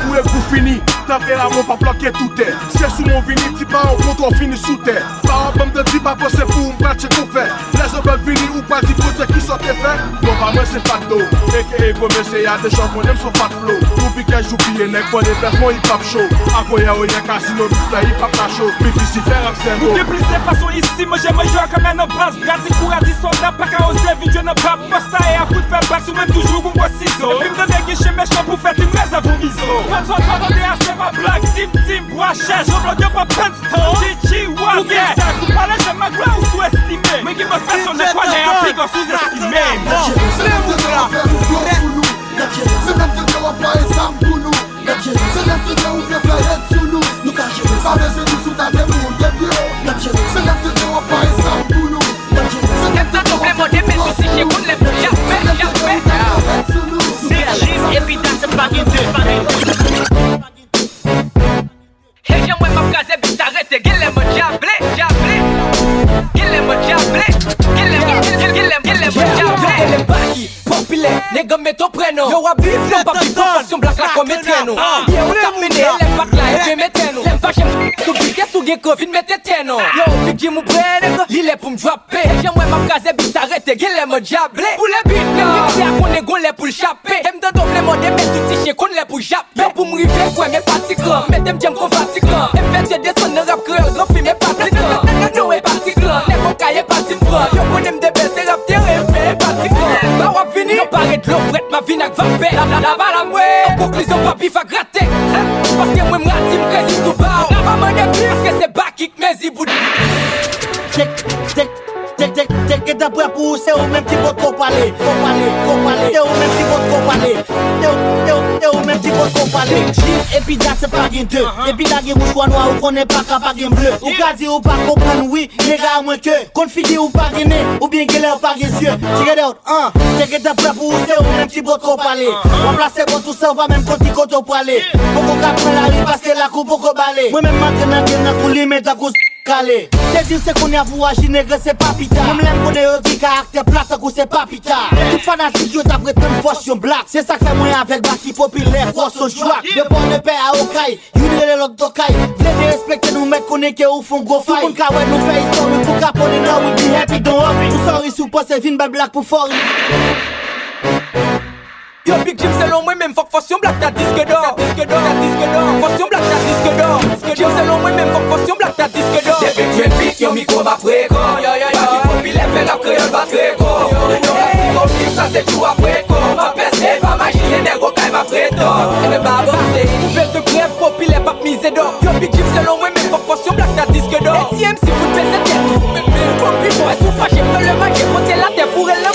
Pour le coup fini, tempérament pas bloqué tout est. C'est sous mon vini, t'y pas en compte, on finit sous terre. Par un bombe de type pas pensé pour me battre tout fait. Les hommes vini ou pas dit côté qui sont fait. Bon, pas moi c'est fat d'eau. Et que comme c'est y'a des gens qu'on aime son fat flow. Ou piqué, j'oublie pillé, n'est pas des personnes hip hop show. À quoi y'a un casino, tout là hip hop la show. Puis d'ici faire un cerveau. De plus de façon ici, moi j'aime jouer comme un brasse. Gratis pour à 10 soldats, pas qu'à oser, vidéo n'a pas posta et à foutre faire back, ou même toujours on voit ciseaux. Et puis me donner que chez méchant pour faire une raise à vos misos. Quand on attendait à c'est ma blague, team, bois, chaise, je bloque pas Princeton. Chichi, wow, yeah. Vous parlez, j'aime ma gloire ou sous-estimé. Mais qui m'a fait son étoile et un pic en sous-estimé. C'est même que nous pas les âmes pour nous. C'est même que nous fait faire sous nous. Nous cachons ça, mais c'est nous sous ta démon de Dieu. C'est même que nous pas les âmes pour nous. C'est même que nous pas les âmes pour nous. C'est juste et puis dans ce paquet de et j'aimerais ma case vite arrêter. Qu'il aime diablé. Qu'il aime diablé. Populaire, les gars met ton prénom. Yo a bif, non pas bif, formation black là comme éternel. Yo on terminé, les bacs là et puis mettez-nous. Les fâches, tout piqué sous gay covid, mettez-nous. Yo, big Jim ou prenne, il est pour me dropper. J'aimerais ma case vite arrêter, qu'il aime diablé. Pour les buts là, c'est à qu'on est gonlé pour le chaper. Aime de doubler mon dé, mais tout tiché qu'on l'est pour japper. Yo pour me river, quoi, mais pas si grand. Mais t'aimes qu'on fatigant. Et fait j'ai des sons de rap créole, grand film est pas si grand. Non, est pas si grand, les cocailles est pas si grand. Yo qu'on aime des belles, c'est rap terre, fait pas si grand. Bah on fini, on paraît de l'eau frette, ma vie n'a que va faire. La balle à moi, en conclusion, papi va gratter. Parce que moi, m'rati, m'crésime tout bas. Pas m'en plus, parce que c'est pas kick, mais il bout. T'es d'après pour c'est au même petit pot qu'on parler. T'es au même petit pot qu'on parler. T'es au même petit pot qu'on parler. Et puis là c'est pas gain deux. Et puis là gain mouchoir noir ou qu'on n'est pas capable gain bleu. Ou qu'a dit ou pas comprendre oui, les gars à moins que qu'on figure ou pas gagner ou bien qu'elle a pas gain yeux. Check it out, t'es d'après pour c'est au même petit pot qu'on parler. On place bon tout ça on va même quand côté pour aller. Pourquoi qu'à prendre la rue parce que la coupe pour baler. Moi même maintenant dans tous les mètres à cause calé. T'es dit c'est qu'on est à vous agir nègre c'est pas pita. Même l'aime qu'on est qui caractère plate ou c'est pas pita. Tout fanatique yo t'as prêté une force black. C'est ça que fait moyen avec Baki populaire force au choix. De port de paix à Okaï, you les l'autre d'Okaï. Venez respecter nous mec qu'on est que ou font go fight. Pour qu'on ouais nous fait histoire pour capoter now we be happy don't worry. Nous sorry sous pas c'est vin black pour fort. Yo Big Jim selon moi même faut fashion black ta disque d'or. Fashion black ta disque d'or. Jim selon moi même faut fashion black ta disque d'or. Depuis que je pique yo micro ma préco. Baki populaire fait la créole bat préco. Comme ça c'est tout après quoi. Ma peste pas magie c'est négro quand ma préto. Et le babo c'est belle de bref populaire pas misé d'or. Yo Big Jim selon moi même faut fashion black ta disque d'or. Et si vous baissez tête. Popi moi sous fâché peut le manger côté la terre pour elle.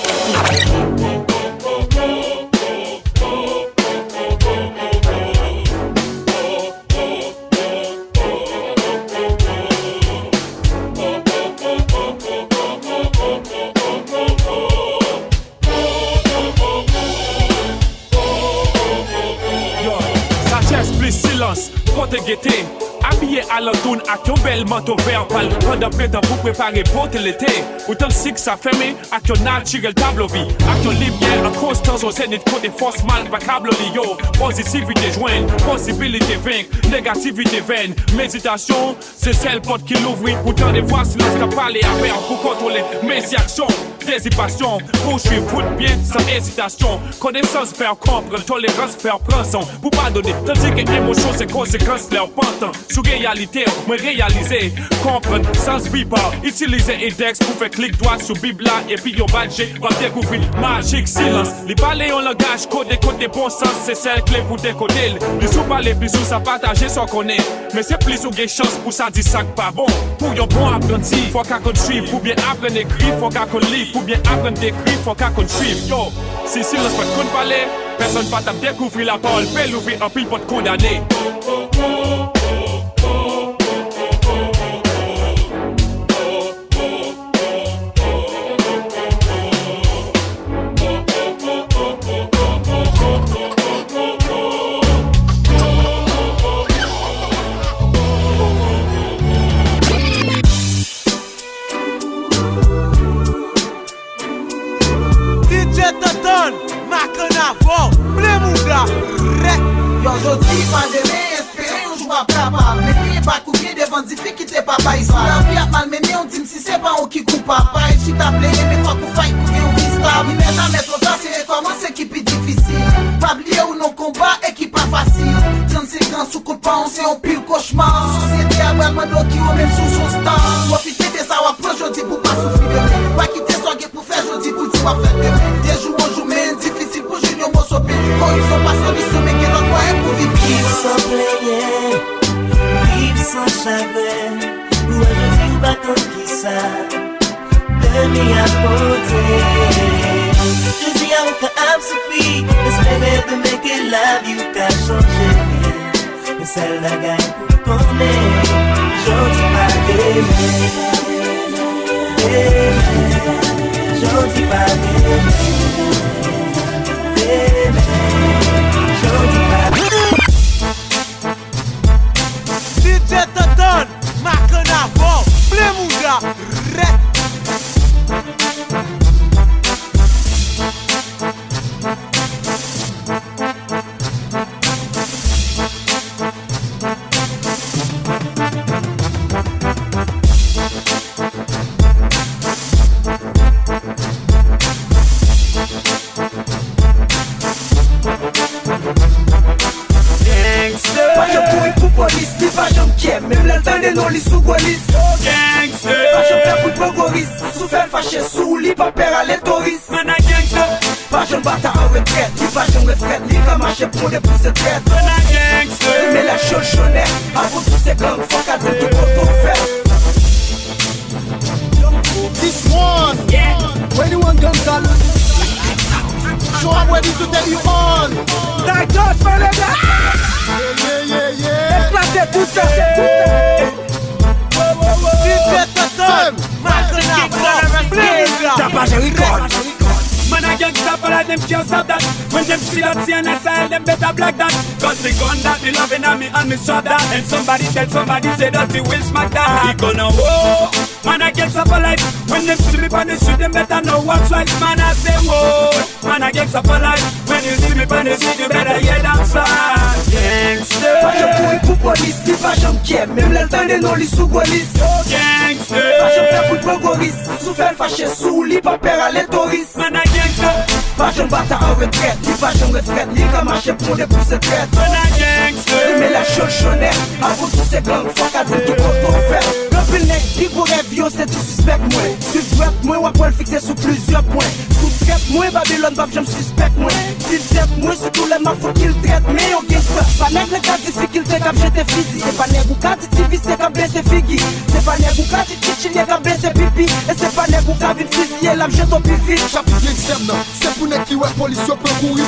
Pour te guetter, habillé à l'automne avec un bel manteau vert pâle. Pendant printemps pour préparer pour l'été. Autant si que ça fermé avec un naturel tableau vie. Avec un lumière en constance au zénith côté force mal vocable yo. Positivité joindre, possibilité vaincre, négativité vaine. Méditation, c'est celle porte qui l'ouvre. Autant de voir silence qu'à parler à faire pour contrôler mes actions. Désipation, poursuivre foot bien sans hésitation. Connaissance faire comprendre, tolérance faire prendre son. Pour pardonner, tandis que émotion c'est conséquence leur pente. Sous réalité, me réaliser, comprendre, sans vivre, utiliser index pour faire clic droit sur Bibla et puis yon badge va découvrir magique silence. Les balais en langage codé bon sens, c'est celle clé pour décoder. Les sous-balais, plus sous ça partager sans connaître. Mais c'est plus ou gain chance pour ça dire ça que pas bon. Pour yon bon apprenti, faut qu'à qu'on suive. Pour bien apprendre écrit, faut qu'à qu'on lit. Pour bien apprendre d'écrire, faut qu'à qu'on suive. Yo, si silence pas qu'on parler, personne pas t'a découvrir la parole. Belle ouvrir un pile pour te condamner. pas d'aimer, espérer un jour après pas. Mais n'est pas courir devant difficulté papa ici. La vie a malmené, on dit si c'est pas on qui coupe papa. Et si t'as plaisé, mais faut qu'on faille courir au vista. Il n'est jamais trop tard, c'est recommencer qui est difficile. Pas oublier ou non combat et qui pas facile. 35 ans sous compte pas, on sait on pile cauchemar. Société à bas de qui ou même sous son star. Profitez de ça ou après jeudi pour pas souffrir de lui. Pas quitter son guet pour faire jeudi pour dire pas faire de lui. Des jours en jour mais difficile pour Junior Bossopé. Quand ils sont pas solution mais qu'elle en doit pour vivre. Vivre sans plaigner, vivre sans chagrin. Ou aujourd'hui ou pas comme qui ça de m'y apporter. Je dis à mon cas Sophie, espérer de make it love you qu'à changer. Mais celle la gagne pour qu'on ait. J'en dis pas d'aimer. J'en dis pas d'aimer. J'en dis pas d'aimer. DJ Toton, Macana, bon, Blemouda, Rep. Même l'entendre non li sous golis Gangster Pas j'en fais pour le goris Sous faire fâcher sous lit pas père à l'étoris Man a gangster Pas j'en bata en retraite Li pas j'en retraite Li va marcher pour des pousses traite Man a gangster Mais la chonchonnette Avant tous ces gangs Faut qu'à dire tout pour tout faire This one, Yeah when you want guns on, show I'm ready to tell you all. T'as d'autres par les gars Yeah. Éclatez tout ça DJ Toton, Macana, bon, Blemouda. T'as pas j'ai record Man a gangster for like them can't stop that. When them see that CNSL, them better black that. Cause the gun that me loving on me and me shot that. And somebody tell somebody say that we will smack that. He gonna whoa. Man a gangster for life. When them see me on the street, them better know what's right. Man I say whoa. Man a gangster for life. When you see me on the street, you better hear that sound. Gangster. Pas j'en pour une pour police Li pas j'en kiem Même l'entendre non li sous golis Gangster. Pas j'en fais pour le goris Sous faire fâcher sous lit pas père à l'étoris Man a gangster. Pas j'en bata en retraite Li pas j'en retraite Li va marcher pour des pousses traite Man a gangster. Mais la chonchonnette Avant tous ces gangs Faut qu'à dire tout pour tout faire Rappel nec Big pour rêve yo c'est du suspect moi Suspect moi ou après le fixer sous plusieurs points Sous traite moi Babylone Bab j'aime suspect moi S'il traite moi c'est tout les mafos qu'il traite Mais on gangster Pas nègre le cas difficulté Comme j'étais physique C'est pas nègre ou cas dit TV c'est comme blessé figgy C'est pas nègre ou cas dit chichilier Comme blessé pipi Et c'est pas nègre ou cas vite fusillé L'âme jette au plus vite Chapitre l'extrême non, c'est pour ne qui ouais police peut courir.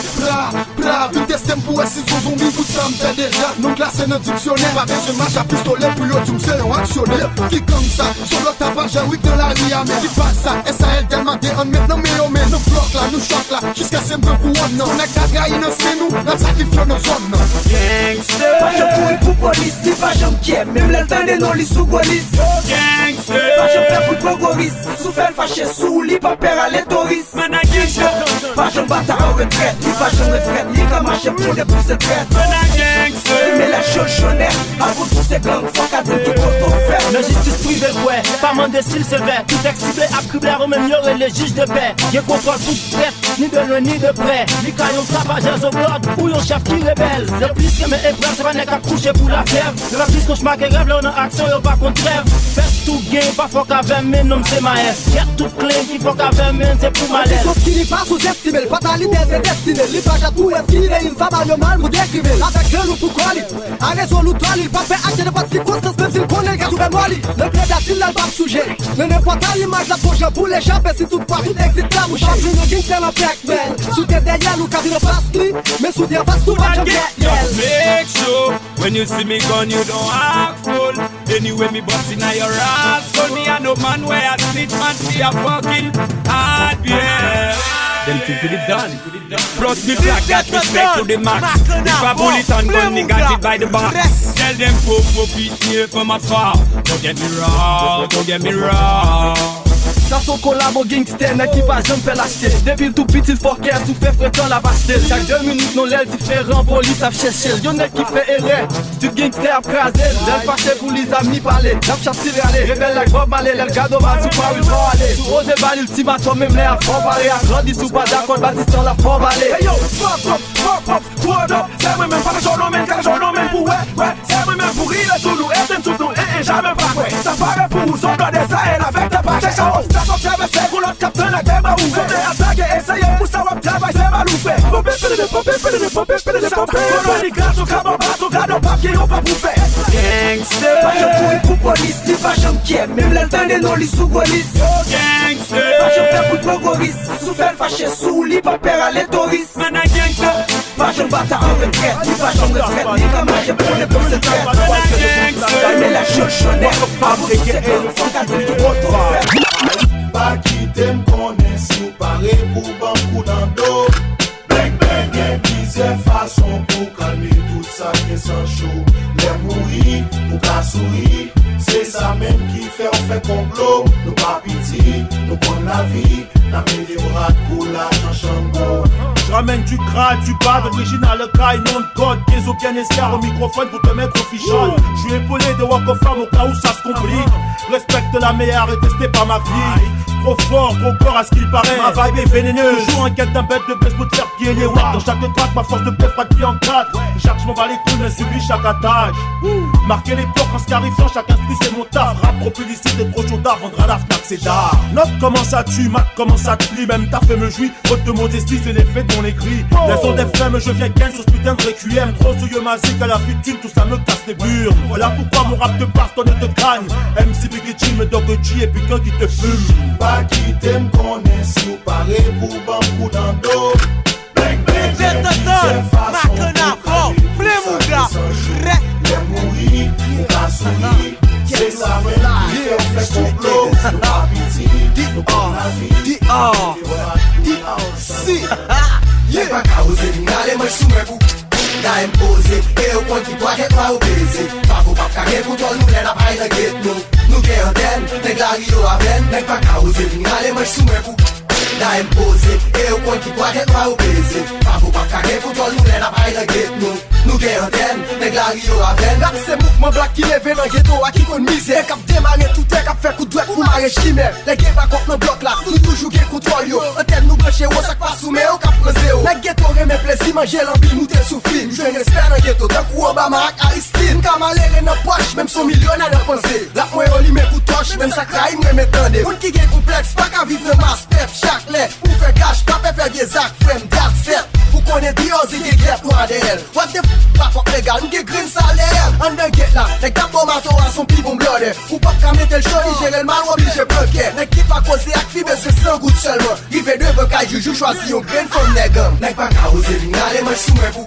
Bra, vitesse tempo et si son zombie vous ça me fait déjà. Non classé dans dictionnaire, pas besoin de match à pistolet pour yo tu me sais un actionnaire. Qui comme ça, sur l'autre tapage à 8 de la Miami. Qui passe ça, et ça elle tellement des on maintenant mais on met nous bloque là, nous choque là, jusqu'à ce que pour one non. On a qu'à gagner dans c'est nous, la sacrifier nos zones non. Gangster. Pas j'en pour une pour police Li pas j'en kiem Même l'entendre non li sous golis Gangster. Pas j'en fais pour le goris Sous faire fâcher sous lit pas père à l'étoris Man a gangster. Pas j'en bata en retraite Li pas j'en retraite Li va marcher pour des pousses traite Man a gangster. Mais la chonchonnette Avant tous ces gangs Faut qu'à dire tout pour tout faire La justice privée, ouais, pas mon style sévère. Tout exciblé, à cribler, ou même y'aurait les juges de paix. Y'a contrôle tout prête, ni de loin ni de près. Les caillons tapageurs au bloc, ou yon chef qui rebelle. Le plus que mes épreuves, c'est pas n'est qu'à coucher pour la fièvre. La plus que j'marque rêve, là on a action, y'a pas contre rêve. Faites tout gain, pas faut qu'à 20 000, non c'est ma S. Y'a tout clean, qui faut qu'à 20 000, c'est pour ma laisse. Sauf qu'il n'y pas sous-estimé, fatalité c'est destiné. Les pages à tout esquiver, il va mal mal, vous décrivez. Avec le loup pour coller, à raison l'outre, il pas fait acte de pas de circonstances, même s'il connaît le gars tout même molly. Le prédateur n'a pas sujet, mais n'importe quelle image la prochaine pour l'échapper, si toutefois tout existe là, vous changez le game, c'est la Pac-Man. Sous tes derrière, nous cadre passe clé, mais sous tes faces tout va jamais. Just make sure when you see me gun, you don't act full. Anyway, me bust inna your ass. So me a no man where I snitch man see a fucking hard yeah. Them think it done. Plus me black that respect to the max. If a bullet and gun, me got it by the box. Tell them popo beat me from afar. Don't get me wrong, don't get me wrong. Ça son collabo gangster, n'a qui pas jamais fait l'acheter. Depuis tout petit fokker, tout fait fréquent la vacheter. Chaque 2 minutes, non l'aile différent, police a cherché. Y'en a qui fait erreur, du gangster crasé. L'aile fâché pour les amis parler. N'a pas tiré aller, rebelle la Bob Marley. L'aile gado va tout par où va aller. Sous rose et bal ultimatum, même l'air fort parler. A grandi sous pas d'accord, Baptiste la fort aller. Hey yo, pop up, word up. C'est moi-même, pas que j'en emmène, car j'en emmène pour ouais. C'est moi-même pour rire sous nous, et sous nous, et jamais pas ouais. Ça paraît pour vous, on doit des ça avec ta bâche. C'est chaos, ça s'en tient, c'est pour l'autre captain, la guerre va ouvrir. On est attaqué, essayez, pour savoir travail, c'est mal ouvert. Popé, on est grâce au cabot, bateau, gado, papier, on pas pour faire. Gangster, pas je pour une police, ni pas j'aime qui aime, même l'altin des non, les sous-golistes. Gangster, pas je fais pour le gogoris, souffert, fâché, sous, lit, pas père à l'étouriste. Maintenant, gangster, pas je bata en retraite, ni pas je retraite, ni comme j'ai pour les plus secrets. Mais la chauchonnette, pas vous, c'est que le fond qu'a dit tout autre. Pas quitter m'connais si ou paré pour ban coup dans dos. Bang bang, y'a plusieurs façons pour calmer tout ça qui est sans chaud. Les mourir, ou qu'à sourire, c'est ça même qui fait on fait complot. Nous pas pitié, nous prenons la vie, la météorate pour la chanchongo. Je ramène du gras, du bas, d'original, le caille, nom de code, Kézo bien escar au microphone pour te mettre au fichon. Je suis épaulé de walk of fame au cas où ça se complique. Respecte la meilleure et testé par ma vie. Trop fort, trop corps à ce qu'il paraît. Ma vibe est vénéneuse. Toujours en quête d'un bête de baisse pour te faire plier les watts. Dans chaque track, ma force de paix fera pied en 4. Chaque je m'en bats les couilles, mais subis chaque attaque. Marquer l'époque en scarifiant, chaque instru c'est mon taf. Rap trop publicité, et trop chaud d'art, vendre à la Fnac c'est d'art. Note comment ça tue, Mac comment ça te plie. Même ta fait me jouit, faute de modestie, c'est l'effet de mon écrit. Les ondes FM, je viens gagne sur ce putain de requiem. Trop souilleux magique à la futune, tout ça me casse les burnes. Voilà pourquoi mon rap te passe, toi ne te craigne. MC Biggie G, me Dog G et puis quand il te fume. Pas quitter m'connais si ou paré pour ban coup dans dos. Bang bang, y'a plusieurs façons pour calmer tout ça qui est sans chaud. Les mourir, ou qu'à sourire, c'est ça même qui fait on fait complot. Nous pas pitié, nous prenons la vie. Si, y'a pas qu'à oser, n'allez moi sous mes bouts. N'a imposé, et au point qui doit être pas obéisé. Pas pour pas carré pour toi, nous l'aide à paille de guette nous. Nous qui en den, nèg la rio à veine. Nèg pas qu'à oser, n'allez moi sous mes bouts. N'a imposé, et au point qui doit être pas obéisé. Pas pour pas carré pour toi, nous l'aide à paille de guette nous. Nous qui en den, nèg la rio à veine. Rap c'est mouvement black qui lève dans ghetto à qui connaît misère. Cap démarrer tout est cap fait coup de droite pour marrer chimère. Les gars va contre le bloc là, nous toujours gain contrôle yo. Antenne nous brancher au sac pas sous mais au cap prensé yo. Les ghetto remet plaisir manger l'ambi nous t'es souffrir. Je respect dans ghetto d'un coup Obama ak Aristide. Camalère dans poche même son millionnaire de penser. La moi on lui met pour touche même ça craille me m'étendait. Moun qui gain complexe pas qu'à vivre dans masse pep chaque lait. Pour faire cash pas faire des actes frame that set. Pour connaître Dios et des guerres noires d'elle. What the pas quoi légal, nous des green salaire. On the get là, les gars bon mato à son pibon blodé. Ou pas qu'à mettre le choli, gérer le mal obligé bloquer. Nèg qui pas causer ak fibre c'est sans goutte seulement. Rive de becaille joujou choisi un grain comme nègre. Nèg pas qu'à oser, n'allez moi sous mes bouts.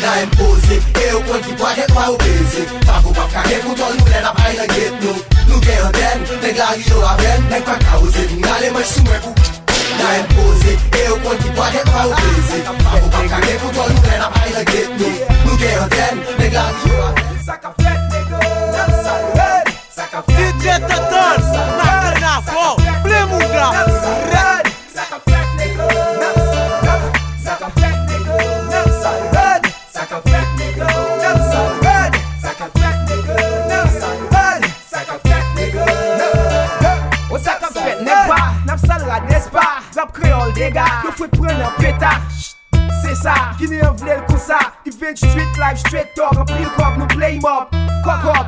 N'a imposé, et au point qui doit être pas obéisé. Pas pour pas carré pour toi, nous l'aide à paille de guette nous. Nous qui en den, nèg la rio à veine. Nèg pas qu'à oser, n'allez moi sous mes bouts. N'a imposé, et au point qui doit être pas obéisé. Pas pour pas carré pour toi, nous l'aide à paille de guette nous. Nous qui en den, nèg la rio à veine. Ça qu'a fait, nègre, ça qu'a fait. DJ Toton, Nakana, Fo, Blemouga, Red. Ça qu'a fait, nègre, ça qu'a fait, nègre, Red. Ça qu'a fait, nègre, Red. Ça qu'a fait, nègre, Red. Ça qu'a fait, nègre, oh ça qu'a fait, n'est pas, n'est-ce pas? Rap créole, des gars, il faut prendre un pétard. C'est ça, qui n'est un v'lait le coup ça. Event street live straight talk, rempli le corps, nous play mob. Cock up.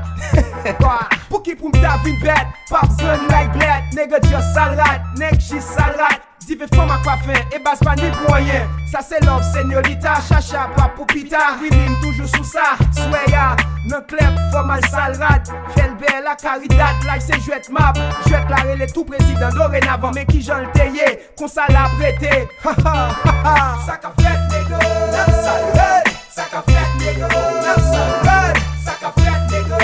Pour qui pour m'ta vie bête, pas besoin like bled. Nègre just sale rat, nègre just sale rat. Dive femme à pas fin, et basse pas ni pour rien. Ça c'est love, señorita, chacha, pas pour pita. Rilim toujours sous ça, soya. Non club, formal sale rat. Fait le bel, la caridad, like c'est jouette map. Jouette la relais tout président dorénavant, mais qui j'en le taillé, qu'on ça l'a prêté. Ça qu'a fait, nègre, ça qu'a fait, nègre, ça qu'a fait, nègre, ça qu'a fait, nègre,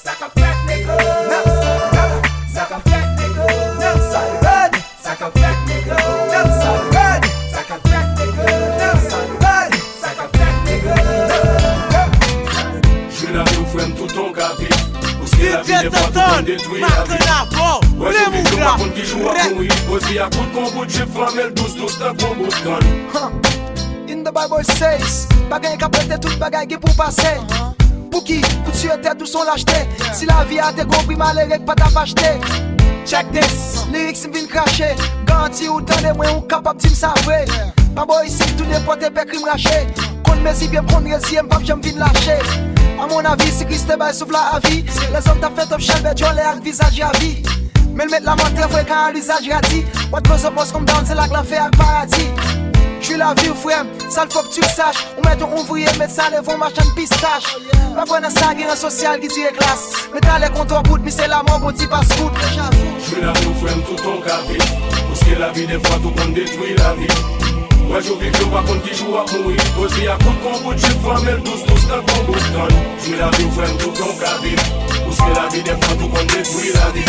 ça qu'a fait, nègre, ça qu'a fait, nègre, ça qu'a fait, nègre, ça qu'a fait, nègre. Je la nous frère tout ton gardé. Parce que la vie des fois tout qu'on détruit la vie. Ouais, je vis par contre qui joue à mourir. Aussi à coup de combo de chef, femelle douce, d'un combo de gun. In the Bible says, bagay ka prete tout bagay ki pou pase. Pou ki, pou tuer tête ou son lâcheté. Si la vie a te compris malheureux pas t'a acheté. Check this, lyrics m'vin cracher. Garanti ou tande moi ou capable d'im savre. Pas boy ici tout n'importe pe crime raché. Kon mesi bien prendre deuxième pas j'aime vin lâcher. A mon avis si Christ te bail souffle la vie. Les hommes t'a fait top shelf et jolé avec visage à vie. Mais le mettre la montre vrai quand l'usage radis. What goes up comme down c'est là que la fait avec paradis. J'suis la vie frère, ça faut que tu le saches. On met ton ouvrier, mais ça les vont marcher en pistache. La bonne saga en social qui tire classe. Mais t'as les comptes en bout, mais c'est la mort, mon petit passe-route. J'suis la vie frère, tout ton café. Parce que la vie des fois tout qu'on détruit la vie. Ouais, je vis que par contre qui joue à mourir. Aussi à coup de combo de chef, femelle douce, d'un combo de gun. J'suis la vie frère, tout ton café. Parce que la vie des fois tout qu'on détruit la vie.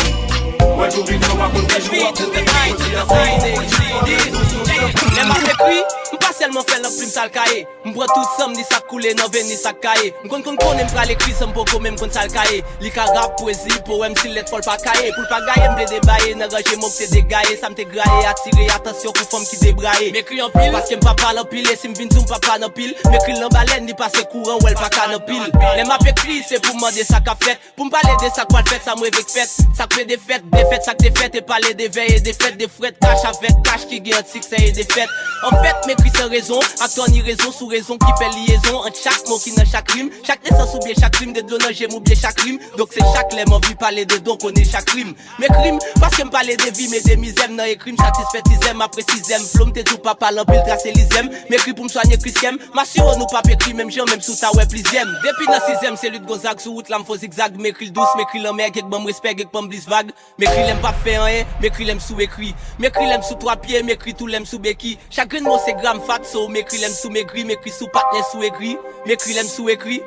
Ouais, je vis que par contre qui joue à mourir. Aussi à coup de combo de chef, femelle douce, d'un combo de gun. Les marques écrits, pas seulement faire le plume sale cahier. M'bois tout somme ni ça couler, non ven ni ça cahier. M'con m'aime pas l'écrit, ça m'poko même kon sale cahier. Li ka rap poésie, poème si let fol pas cahier. Pour pas gailler, m'ble débailler, n'a rangé mon que dégailler. Ça m'te grailler, attirer attention pour femme qui débrailler. M'écrit en pile, parce que m'pa pas l'empile. Si m'vin tout m'pa pas n'empile. M'écrit l'embaleine, ni passe courant ou elle pas qu'à n'empile. Les map écrit, c'est pour demander ça qu'a fait. Pour m'parler de ça quoi fait, ça m'rêve fait. Ça fait des fêtes ça que t'es fait. Et parler des veilles et des fêtes, des frettes, cash avec cash qui gagne succès et des fêtes. En fait, m'écrit sans raison, acteur ni raison, sous raison qui fait liaison entre chaque mot qui dans chaque rime. Chaque naissance ou bien chaque crime, de l'honneur j'aime ou bien chaque rime. Donc c'est chaque lème, envie parler de donc on est chaque rime. Mes crimes, parce que me parler des vies, mais des misèmes, non et crimes satisfait tisème, après sixième. Flom t'es tout papa, l'empile tracé l'isème. Mes cris pour me soigner Christième, m'assure nous pas pécrit, même j'ai même sous ta web plizième. Depuis dans sixième, c'est lutte Gonzague, sous route, l'âme faut zigzag. Mes cris douce, mes cris l'emmerde, avec bon respect, avec bon bliss vague. Mes cris l'aime pas fait rien, mes cris l'aime sous écrit. Mes cris l'aime sous trois pieds, mes cris tout l'aime sous béquille. Chacun mot c'est gramme fat, so m'écrit l'aime sous maigri, m'écrit sous patne sous écrit, m'écrit l'aime sous écrit,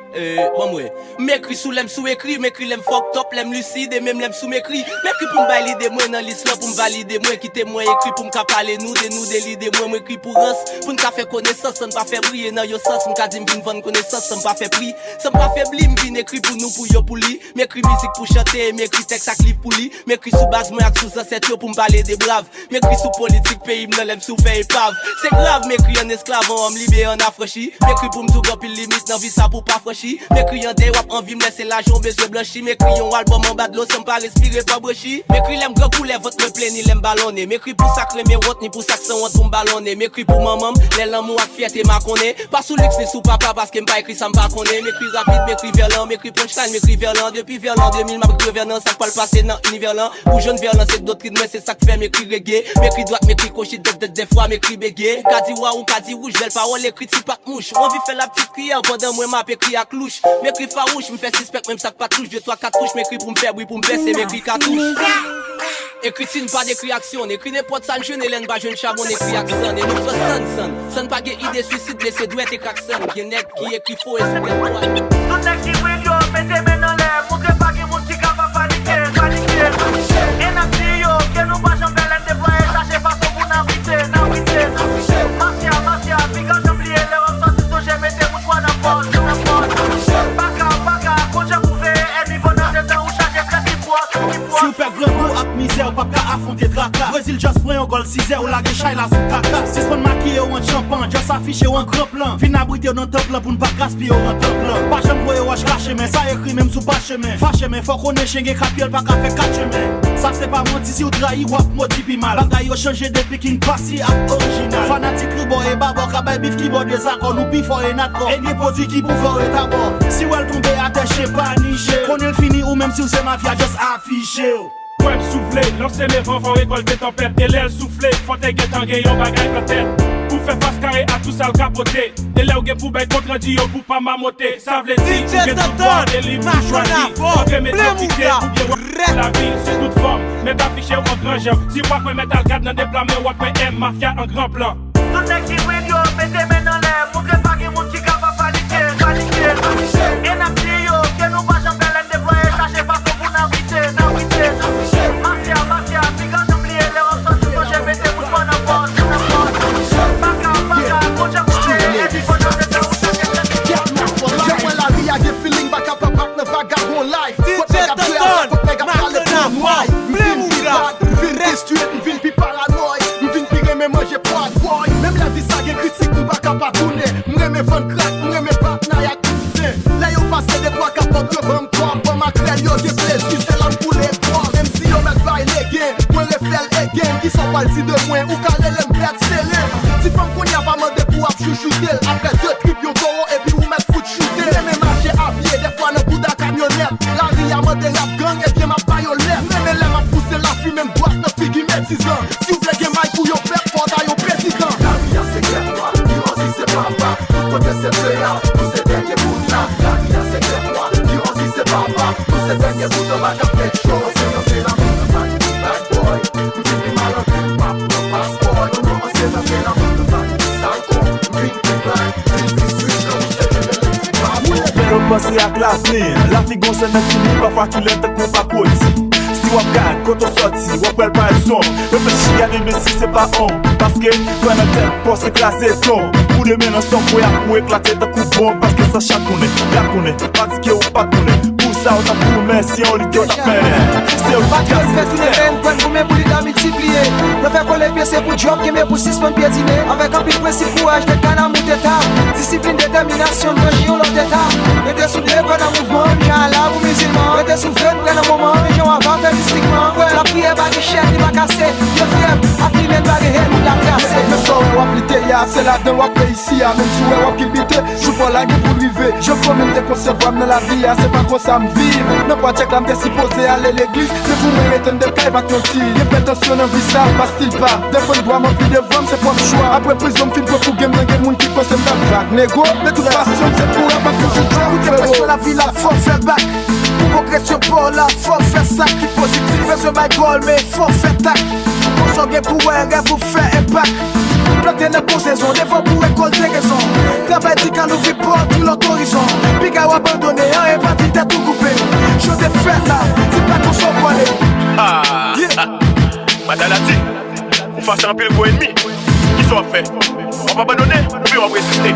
bon ouais. M'écrit sous l'aime sous écrit, m'écrit l'aime fuck top, l'aime lucide et même l'aime sous m'écrit. M'écrit pour m'valider moi dans l'islam, pour m'valider moi, quitter moi écrit pour m'ka parler nous, de nous délider moi, m'écrit pour us, pour m'ka faire connaissance, ça m'pa fait briller dans yo sens, m'ka dit m'vin vendre connaissance, ça m'pa fait prix, ça m'pa fait blim, m'vin écrit pour nous, pour yo pour li, m'écrit musique pour chanter, m'écrit texte à clip pour li, m'écrit sous base moi sous ancêtre pour m'parler des braves, m'écrit sous politique pays, m'nan l'aime sous fait épave, c'est grave, m'écrit en esclave, en homme libéré, en affranchi, m'écrit pour m'zouga pile limite, nan vie ça pour pas franchi, m'écrit en des wap, envie m'laisser la jambe, besoin blanchi, m'écrit un album en bas de l'eau, sans pas respirer, pas brochi, m'écrit l'aime grand couler, votre me plaît, ni l'aime ballonner, m'écrit pour sacrer mes routes, ni pour saxon, on tombe ballonner, m'écrit pour maman, les l'amour avec fierté, m'a connaît, pas sous luxe, ni sous papa, parce que m'pas écrit, ça m'pas connaît, m'écrit rapide, m'écrit verlan, m'écrit punchline, m'écrit verlan, depuis verlan 2000, m'a écrit verlan, ça pas le passé dans univers là, ou jeune verlan, c'est doctrine, mais c'est ça que fait, m'écrit reggae, m'écrit droite, m'écrit coché, des fois, m'écrit bégué, kadiwa ou kadi rouge, belle parole, écrit si pas de mouche, on vit faire la petite prière, pendant moi, m'a écrit à clouche, m'écrit farouche, m'fait suspect, même ça que pas touche, 2, 3, 4 touches, m'écrit pour m'faire bruit, pour m'baisser, m'écrit cartouche. Écrit signe pas d'écrit action, écrit n'importe ça, jeune Hélène, pas jeune charbon, écrit action, et nous faisons son pas de idée suicide, blessé, doit être craxon, qui net, qui écrit faux, et c'est bien toi. Tout est qui brille, mettez main dans l'air, montrez pas qu'il monte qui va paniquer, paniquer. Et n'a dit yo, que nous pas jamais l'en déployer, sachez pas qu'on vous n'abriter. Marcia, puis quand j'oublie les hommes, sans tout j'ai mettez mon choix d'abord, Baka, quand j'ai bouffé, et niveau dans ce temps où chargez plein qui poids. Super grand gros ak misère, pas qu'à affronter tracas. Brésil just prend un goal 6-0, la guéchaille la sous caca. Si c'est maquillé ou un champagne, just affiché ou un grand plan. Fin abrité dans ton plan pour ne pas gaspiller ou un temps plan. Pas jamais voyer wash caché, mais ça écrit même sous pas chemin. Fâché, mais faut qu'on ait chengé capiel, pas qu'à faire 4 chemins. Ça c'est pas menti si ou trahi ou ap moti pi mal. Bagay yo changé depuis qu'il passi à original. Fanatique ribo et babo, kabay bif qui bon des accords, nous bifo et natko. Et des produits qui pour faire et d'abord. Si ou elle tombe à terre, j'sais pas niché. Qu'on est fini ou même si c'est mafia, just affiché. Web soufflé, lancer mes vents, vont récolter tempête. Et l'aile soufflé, faut te guetter en gagnant bagaille peut-être. Pour faire face carré à tout ça le capoté. Et là où vous pour contre dit pour pas m'amoter. Ça veut dire que tout droit des livres choisis. Pour que mes identités ou bien la vie sous toute forme. Mais d'afficher en grand genre. Si moi je mettre le cadre dans des plans, mais moi je M mafia en grand plan. Tout est qui brille, mettez main dans l'air, montrez pas qu'il monte qui va paniquer. Et n'a dit yo, que nous pas jamais l'en déployer, sachez pas qu'on vous n'abriter. Marcia, puis quand j'oublie les hommes, sans tout j'ai mettez mon choix d'abord. Baka, quand j'ai bouffé, et puis quand j'ai mettez où chargez plein qui poids. J'aimerais la vie à des feelings, back up, back, ne vagabond life. What they got Là yo passe des trois capotes que bon quoi. Pour ma crème yo j'ai plaisir, c'est l'âme pour les trois. Même si yo met bail les gains, moi reflèle les gains. Qui sont partis de moins ou calé les m'pète scellé. Si femme qu'on y a pas demandé pour chouchouter. Après deux tripes yo toro et puis ou met foot shooter. Même marché à pied, des fois dans bout de camionnette. La ria m'a des rap gang et bien ma paillolette. Même les m'a poussé la fille, même boîte de figues métisant. Si vous voulez que Mike ou yo père, faut d'ailleurs président. La ria c'est clair moi, Dironzi c'est papa. Tout côté c'est pléa, tous ces derniers bouts là. La ria c'est clair moi, Dironzi c'est papa. Tous ces derniers bouts de ma cap quelque chose. C'est dans la route de bad boy. Nous sommes mal en film, pas pour passeport. Nous commençons à faire la route de bad psycho. Green to black, this is street, là où c'est de l'élite. Pero penser à l'avenir, la figon c'est même fini, parfois qu'il est un combat côté. Si wap gade, quand on sorti, wap wel pa el son. Reflechi gade mais si c'est pas on. Parce que quand on tête pour se classer ton. Pour de men ensemble pour éclater ta coupe bon. Parce que ça chaque connaît, la connaît, pas que ou pas connaît. Pour ça on t'a pour merci on lui dit on t'a peine. C'est au pas casse fait tout les peines, pour mes boulis d'à multiplier. Ne faire qu'on les pièces c'est pour job qui met pour 6 points piétiner. Avec un pile principe courage, de canam ou d'état. Discipline, détermination, de géo l'autre état. Mettez sous les bras d'un mouvement, j'ai un lave ou musulman. Mettez sous le prenne un moment, les gens avant faire mystiquement. La prière va guichette, il va casser. Je fièvre, après même va guérir, il l'a cassé. Le soir wap lité ya, c'est là d'un wap ici ya. Même si wap qui bité, je prends la gueule pour river. Je prends même des conseils pour amener la vie ya, c'est pas comme ça me vive. Ne pas check la m'te supposé aller l'église. C'est pour me mettre de caille bat ton tir. Y'a prétention d'un vie ça, passe-t-il pas. Des fois doit m'emplir de vendre, c'est pas le choix. Après prison, film pour game dans game, moun qui pense me tape vague. Négo, de toute façon, c'est pour abattre que je dois. Où t'es pas sur la vie, la faut faire back. Pour progression pour la faut faire ça. Qui positif, fais ce bail goal, mais faut faire tac. Pour s'en bien pour un pour faire impact. Planter une bonne saison, des fois pour récolter raison. Travail dit qu'à nous vit pour tout l'autre horizon. Puis qu'à abandonner, un est parti, t'as tout coupé. Je t'ai fait là, c'est pas qu'on s'en voit aller. Ah, Madame l'a dit, on fasse un peu le gros ennemi. Qui soit fait? On va abandonner, puis on va résister.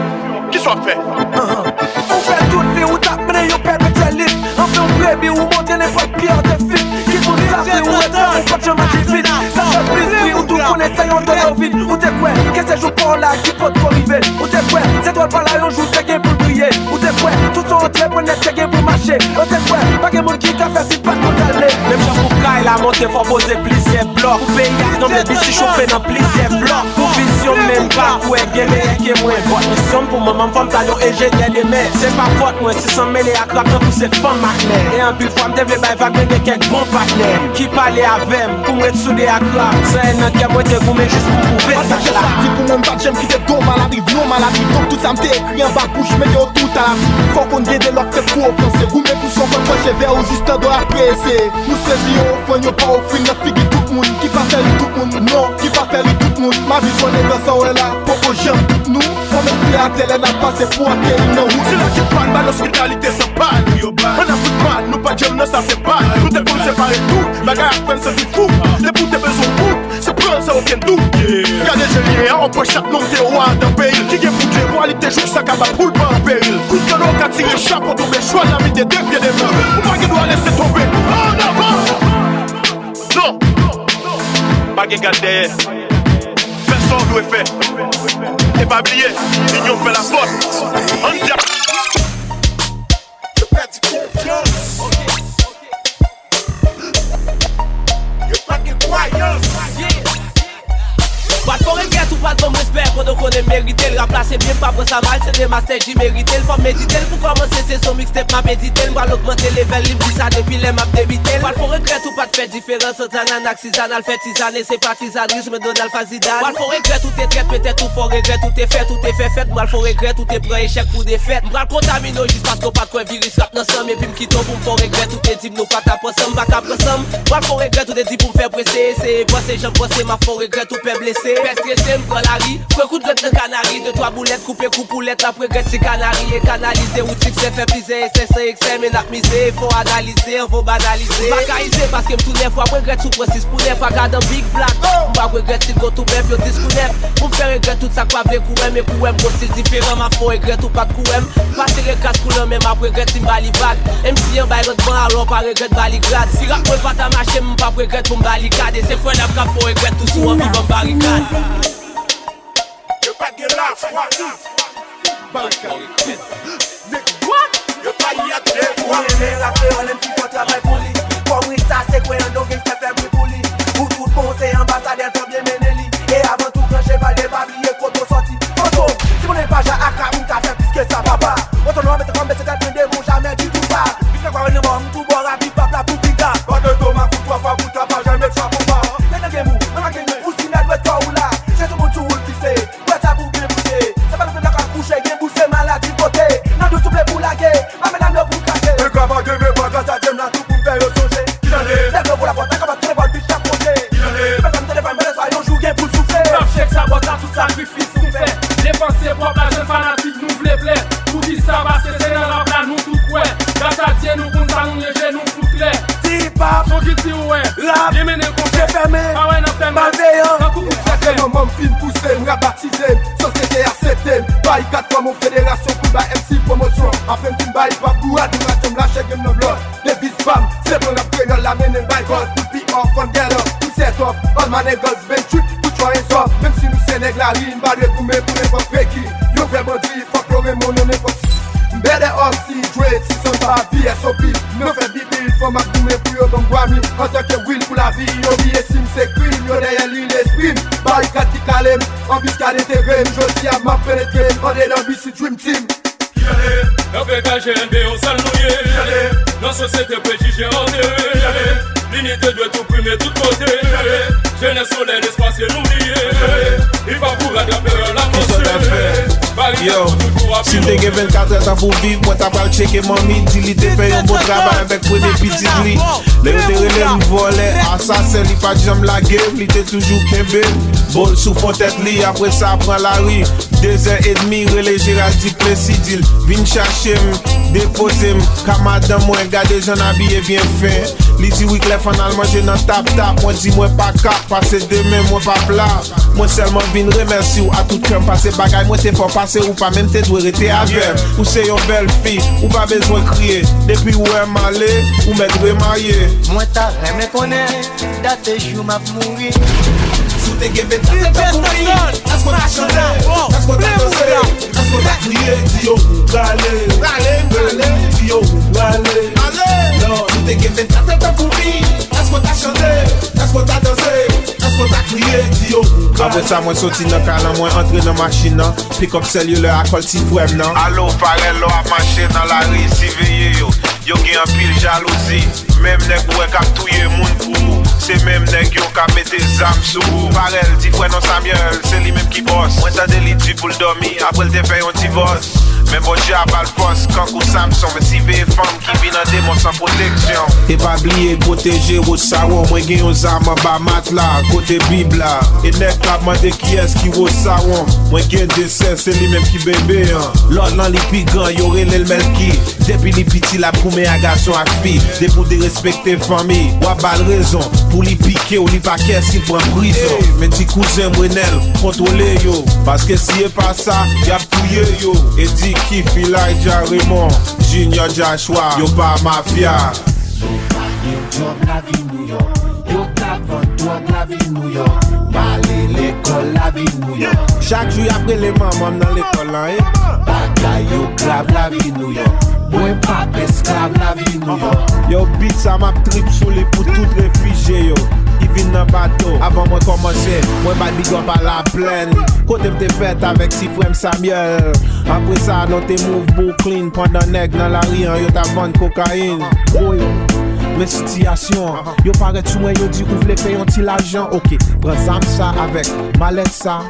Qui soit fait? On fait tout le où t'as mené, on perd le lit. On fait un bébé où monter les pas pire de fit. Qui nous tape où est-ce qu'on peut jamais vite. Ça fait plaisir, où tout connaît, ça y est, on donne au vide. Où t'es quoi? Qu'est-ce que je prends là, qui peut te arriver? Où t'es quoi? C'est toi pas là, on joue, t'es game pour briller. Où t'es quoi? Tout son entrée pour net, t'es game pour marcher. Où t'es quoi? Pas que mon qui t'a fait si pas de aller. Même si pour Kyle a monté, faut poser plusieurs blocs. Pour payer, non mais bis si chauffer dans plusieurs blocs. Pour vision même pas, pour gagner qui est moins bon. Mission pour maman, femme, talon et génial des mères. C'est pas faute, moi, si sans mêler à craquer pour ces femmes maclées. Et en plus, femme, devait bailler vague de quelques bons partenaires. Qui parlait avec pour me souder à craquer. C'est un autre qui a moitié gourmet juste pour prouver ça. J'ai sorti pour mon bad, j'aime quitter ton maladie, non maladie. Donc tout ça me t'est écrit en bas bouche, mais yo tout à la vie. Faut qu'on guide l'autre fait pour offenser. Vous mettez tout son contre j'ai vers au juste doit apprécier. Nous saisissons au fond, y'a pas au fin, la figue tout le monde. Qui pas faire tout le monde, non, qui pas faire tout le monde. Ma vision est dans ça, ouais là, pour que j'aime tout nous. Faut me faire à télé, n'a pas c'est pour acquérir nos routes. C'est là qui parle, bah l'hospitalité c'est pas yo bas. On a plus de mal, nous pas j'aime, non ça c'est pas. Nous t'es pour séparer tout, bagarre à peine c'est du fou. Les bouts t'es besoin de bout, c'est prendre ça aucun doute. Regardez j'ai lié, on peut chaque nom des rois d'un pays. Qui est pour Dieu, pour aller te jouer ça comme un poule pas en péril. Coup de canon qu'a tiré chapeau, tomber choix la vie des deux pieds des mains. Ou pas qu'il doit laisser tomber, en avant. Non, pas qu'il garde derrière. Fais son doit faire. Et pas oublier, l'union fait la force. On dit Pas de regret ou pas de bon respect quand on connaît mérité. Le remplacer bien pas pour ça mal, c'est des masters j'y mérité. Le faut méditer, pour commencer c'est son mixtape m'a médité. Le va l'augmenter les level, il me dit ça depuis les maps débité. Pas de regret ou pas de faire différence entre un artisanal fait tisané, c'est pas tisanerie, je me donne alpha zidane. Pas de regret tout est traite, peut-être tout faut regret, tout est fait. Moi faut regret, tout est prêt, échec pour défaite. M'bral contamino juste parce qu'on pas de quoi virus rap dans somme. Et puis m'quitte pour faut regret, tout est dit nous pas ta poissum, pas ta poissum. Moi faut regret, tout est dit pour me faire presser. C'est bosser, j'aime bosser, ma faut regret, tout peut blesser. Peste stressé, m'prend la rie. Fais coup de grette de canari. De trois boulettes, couper coupoulette. Après grette, c'est canari. Et canaliser, ou tricks, c'est fait pliser. C'est XM, et n'a misé. Faut analyser, faut banaliser. Bacaiser, parce que m'tourne fois. Après grette, sous pour 6 pour 9. Regarde un big black. M'ba regret, si go tout bref, yo disque ou neuf. Pour me faire regret, tout ça quoi avec couem. Et couem, gros style différent. Ma faut regret, ou pas de couem. Passer les casses couleurs, même après regret, si m'bali vague. MC en bail, l'autre bon, alors pas regret, bali grade. Si rap, moi pas ta marché, m'pas regret, pour m'bali cade. Et c'est fois n'a pas faut regret, tout sous en vivant barricade. What? table, j'ai fermé, malveillant. Après maman fin poussé, m'ra baptisé, société acceptée. Bail 4 fois mon fédération pour la MC promotion. Après m'fin bail pas pour à tout la lâche game no blood. Des vis fam, c'est bon après la mène bail gold. Tout pi off on galop, tout set up. All my niggas 28, tout try and up. Même si nous c'est nèg la rime, pas de pour n'importe qui. Yo vraiment dit, fuck le remon, on n'importe qui. Better off see trade, si son pas VSOP. Me fait bibi, faut ma coumer pour yo bon guami. En tant que will pour la vie, yo billet sim c'est crime. Yo derrière lui l'esprit, barricade qui calme. Embuscade et terrain, je dis à ma pénétrer. On est dans BC Dream Team. La PKGNB on s'ennuie. La société préjugée enterrée. L'unité doit tout primer tout côté. Jeunesse soleil, l'espace est oublié. Il va pour la période la Yo, si te gen 24 ans pour vivre, moi t'as pas checké mamie. Dis li te fait un bon travail avec premier petit gris. Le yo te relève volé, assassin li pas jamais la game, li te toujours kembe. Bol sous fond tête li, après ça prend la rue. 2h30, relais Gérald dit Plessidil. Vin chercher déposer camarade moi, garder j'en habillé bien fin. Li dit oui clair final manger dans tap. Moi dis moi pas cap, passer demain moi pas plat. Moi seulement vin remercier ou à tout cœur passer bagaille, moi t'es fort passer ou pas même t'es doit rester avec. Ou c'est une belle fille, ou pas besoin de crier. Depuis où est malé, ou m'être remarié. Moi t'as jamais connaît, date jour m'a mourir. Sous tes guébés, t'as pour lui. Est-ce qu'on a chanté? Est-ce qu'on a dansé? Est-ce qu'on a crié? Dis yo, râlez, dis yo, râlez. Non, sous tes guébés, t'as pour lui. Est-ce qu'on a chanté? Est-ce qu'on a dansé? Est-ce qu'on a crié? Dis yo, râlez. Après ça, moi sorti dans le calan, moi entré dans la machine, pick up cellulaire à col si fouem, non? Allo, parel, l'eau à marcher dans la rue, si veillé yo. Yo gen un pile jalousie. Même nèg ou k'ap touye moun pou. C'est même nèg yo k'ap mette zam sou. Parel, ti frère non Samuel, c'est lui même qui bosse. Moi t'as des lits pour le dormir, après le te fait un divorce. Même bon dieu a pas le poste, quand ou Samson, mais si veille femme qui vient dans des mots sans protection. Et pas oublier protéger au savon, moi gen yon zam en bas matelas, côté Bible là. Et nèg k'ap mande qui est-ce qui au savon. Moi gen décès, c'est lui même qui bébé. L'autre nan li pi grand, yo relè le melki. Depuis les petits la pour mes garçons à filles, des pour de respecter famille, ou à bal raison, pour les piquer ou les paquets s'il prend prison. Mais ti cousin Mwenel, contrôlez yo, parce que si y'a pas ça, y'a pouillé yo. Et dit qui fit là, y'a Raymond, Junior Joshua, yo pas mafia. Yo pas de job la vie New York, yo tap drogue la vie New York, balé l'école la vie New York. Chaque jour après les mamans dans l'école là, bagay yo grave la vie New York. Moi pas esclave la vie New York. Yo beat ça m'a trip sous les pour tout réfugié yo. Qui vient dans bateau. Avant moi commencer, moi pas big up à la plaine. Côté m'te fait avec si frère Samuel. Après ça, non te move Brooklyn pendant nèg dans la rue yo t'a vendre cocaïne. Oh yo. Mais situation, yo paraît tout moi yo dit ouvre les payer un petit l'argent. OK, prends ça avec mallette ça.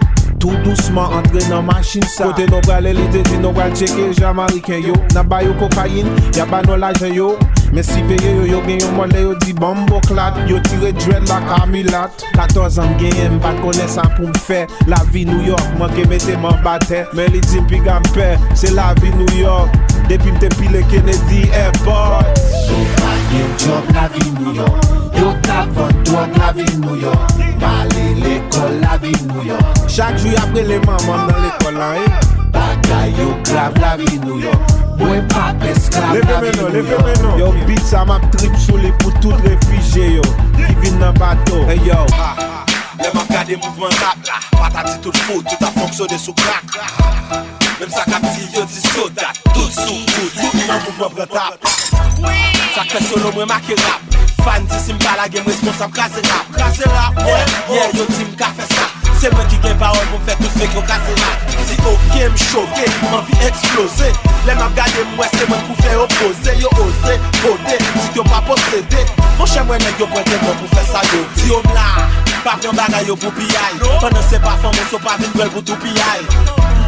Tout doucement entrer dans machine ça. Côté nos bras l'idée dit nos bras checker Jamaïcain yo. N'a ba yo cocaïne, y'a pas non l'argent yo. Mais si veille yo gen yon mole yo di bombo clat. Yo tire dread la Camilat. 14 ans gen m'pas connaît ça pour m'faire la vie New York. Moi que mette m'en battre. Mais li di pi gamper, c'est la vie New York. Depuis m'te pile Kennedy Airport. Yo pas de job la vie New York. Yo tap drogue la vie New York. Balé l'école la vie New York. Chaque jour après les mamans dans l'école là, bagay yo grave la vie New York. Moi pas esclave la vie New York. Yo beat ça m'a trip sous les pour tout réfugié yo. Qui vient dans bateau. Hey yo. Les manques des mouvements rap là. Patati tout fou, tout a fonctionné sous crack. Même ça captive yo dit soda. Tout sous tout dans mouvement brotap. Ça fait solo moi marqué rap. Fan dit si m'pas la game responsable crasé rap. Yeah yo dit m'ka fait ça. C'est moi qui gagne parole pour faire tout ce qu'on casse rap. Si ok m'choqué, m'envie exploser. Les m'a gardé moi c'est moi pour faire opposer. Yo osé, voter, si yo pas possédé. Mon cher moi nèg yo pointé moi pour faire ça yo. Si yo m'la, pas prendre bagaille yo pour piaille. Pendant c'est pas femme, on so pas vinn gueule pour tout piaille.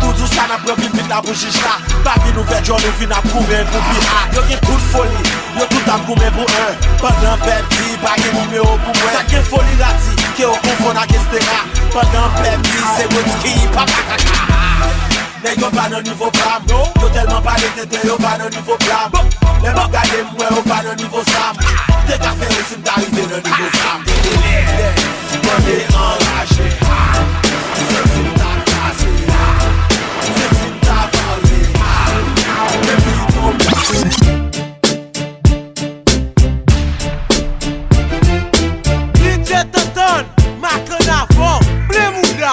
Tout ça n'a pas vite la bougie là. Pas vinn ouvert jour nous vinn à courir pour piaille. Yo gen coup de folie, yo tout a courir pour un. Pendant perdu, pas gen numéro pour moi. Ça gen folie rati, qui au confond à Kestera. Pendant perdu, c'est Wotski, papa. Nèg yo pas dans niveau blam. Yo tellement pas de tête, yo pas dans niveau blam. Les m'ont gardé moi, yo pas dans niveau sam. T'es qu'à faire le sim d'arriver le niveau femme délire. Money enragé, c'est une ta cassé, c'est une ta parlé, DJ Tonton, Macana fort, Blemouda,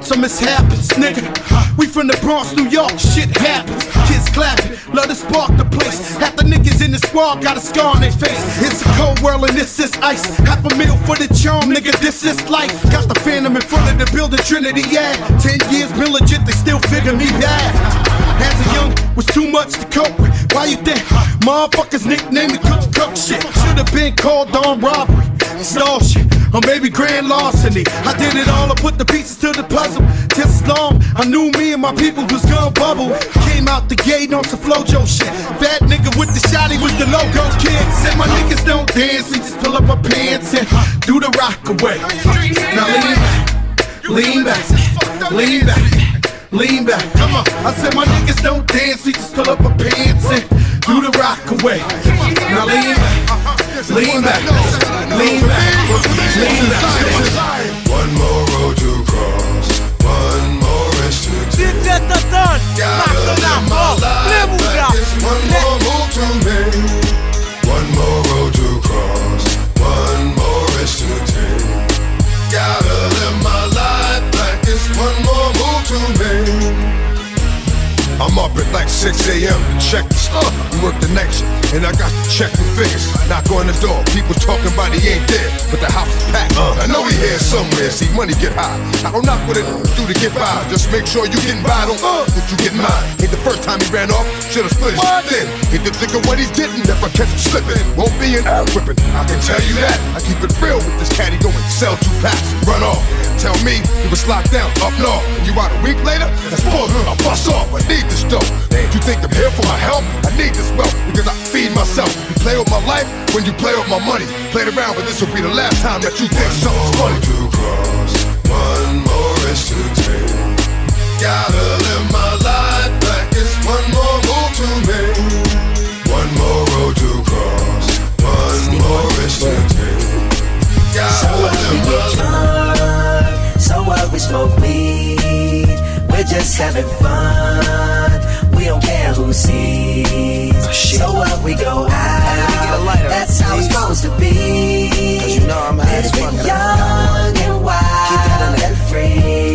some mishaps, nigga. We from the Bronx, New York, shit happens. Kids clapping, love to spark the place. Half the niggas in the squad got a scar on their face. It's a cold world and this is ice. $500,000 for the charm, nigga, this is life. Got the Phantom in front of the building, Trinity, yeah. 10 years been legit, they still figure me bad. As a young, was too much to cope with. Why you think motherfuckers nicknamed me cook shit? Should've been called on robbery, stall shit, or maybe grand larceny. I did it all, I put the pieces to the puzzle. Just long, I knew me and my people was gonna bubble. Came out the gate on some Flojo shit. Bad nigga with the shotty was the logo kid. Said my niggas don't dance, we just pull up our pants and do the rock away. Now lean back, lean back, lean back. Come on, I said my niggas don't dance, we just pull up our pants and do the rock away. Now lean back, lean back, lean back, lean back. One more road to cross, one more rest to take. Gotta live my life like this. One more move to make. One more road to cross, one more rest to take. Gotta live my life like this. One more move to make. I'm up at like 6 a.m. to check the stuff. We work the night shift, and I got to check the figures. Knock on the door, people talking about he ain't there, but the house is packed. I know he here somewhere, see money get high. I don't knock what it do to get by, just make sure you getting by, don't but you getting mine. Ain't the first time he ran off, should've split his thin. Ain't the thick of what he's getting, if I catch him slipping, won't be an ass whipping. I can tell you that, I keep it real with this caddy going, sell 2 packs, run off. Tell me he was locked down up north, and you out a week later, that's bullshit. I bust off, I need this dough. You think I'm here for my help? I need this wealth because I feed myself. You play with my life when you play with my money. Played around, but this will be the last time that you think something's funny. To cross, one more risk to take. Gotta live my life back. It's one more move to make. One more road to cross. One more risk to take. Gotta live my life. So what? We smoke weed. We're just having fun. We don't care who sees. So what? We go out. That's how it's supposed to be. 'Cause you know I'm high as fuck. Young and wild and free.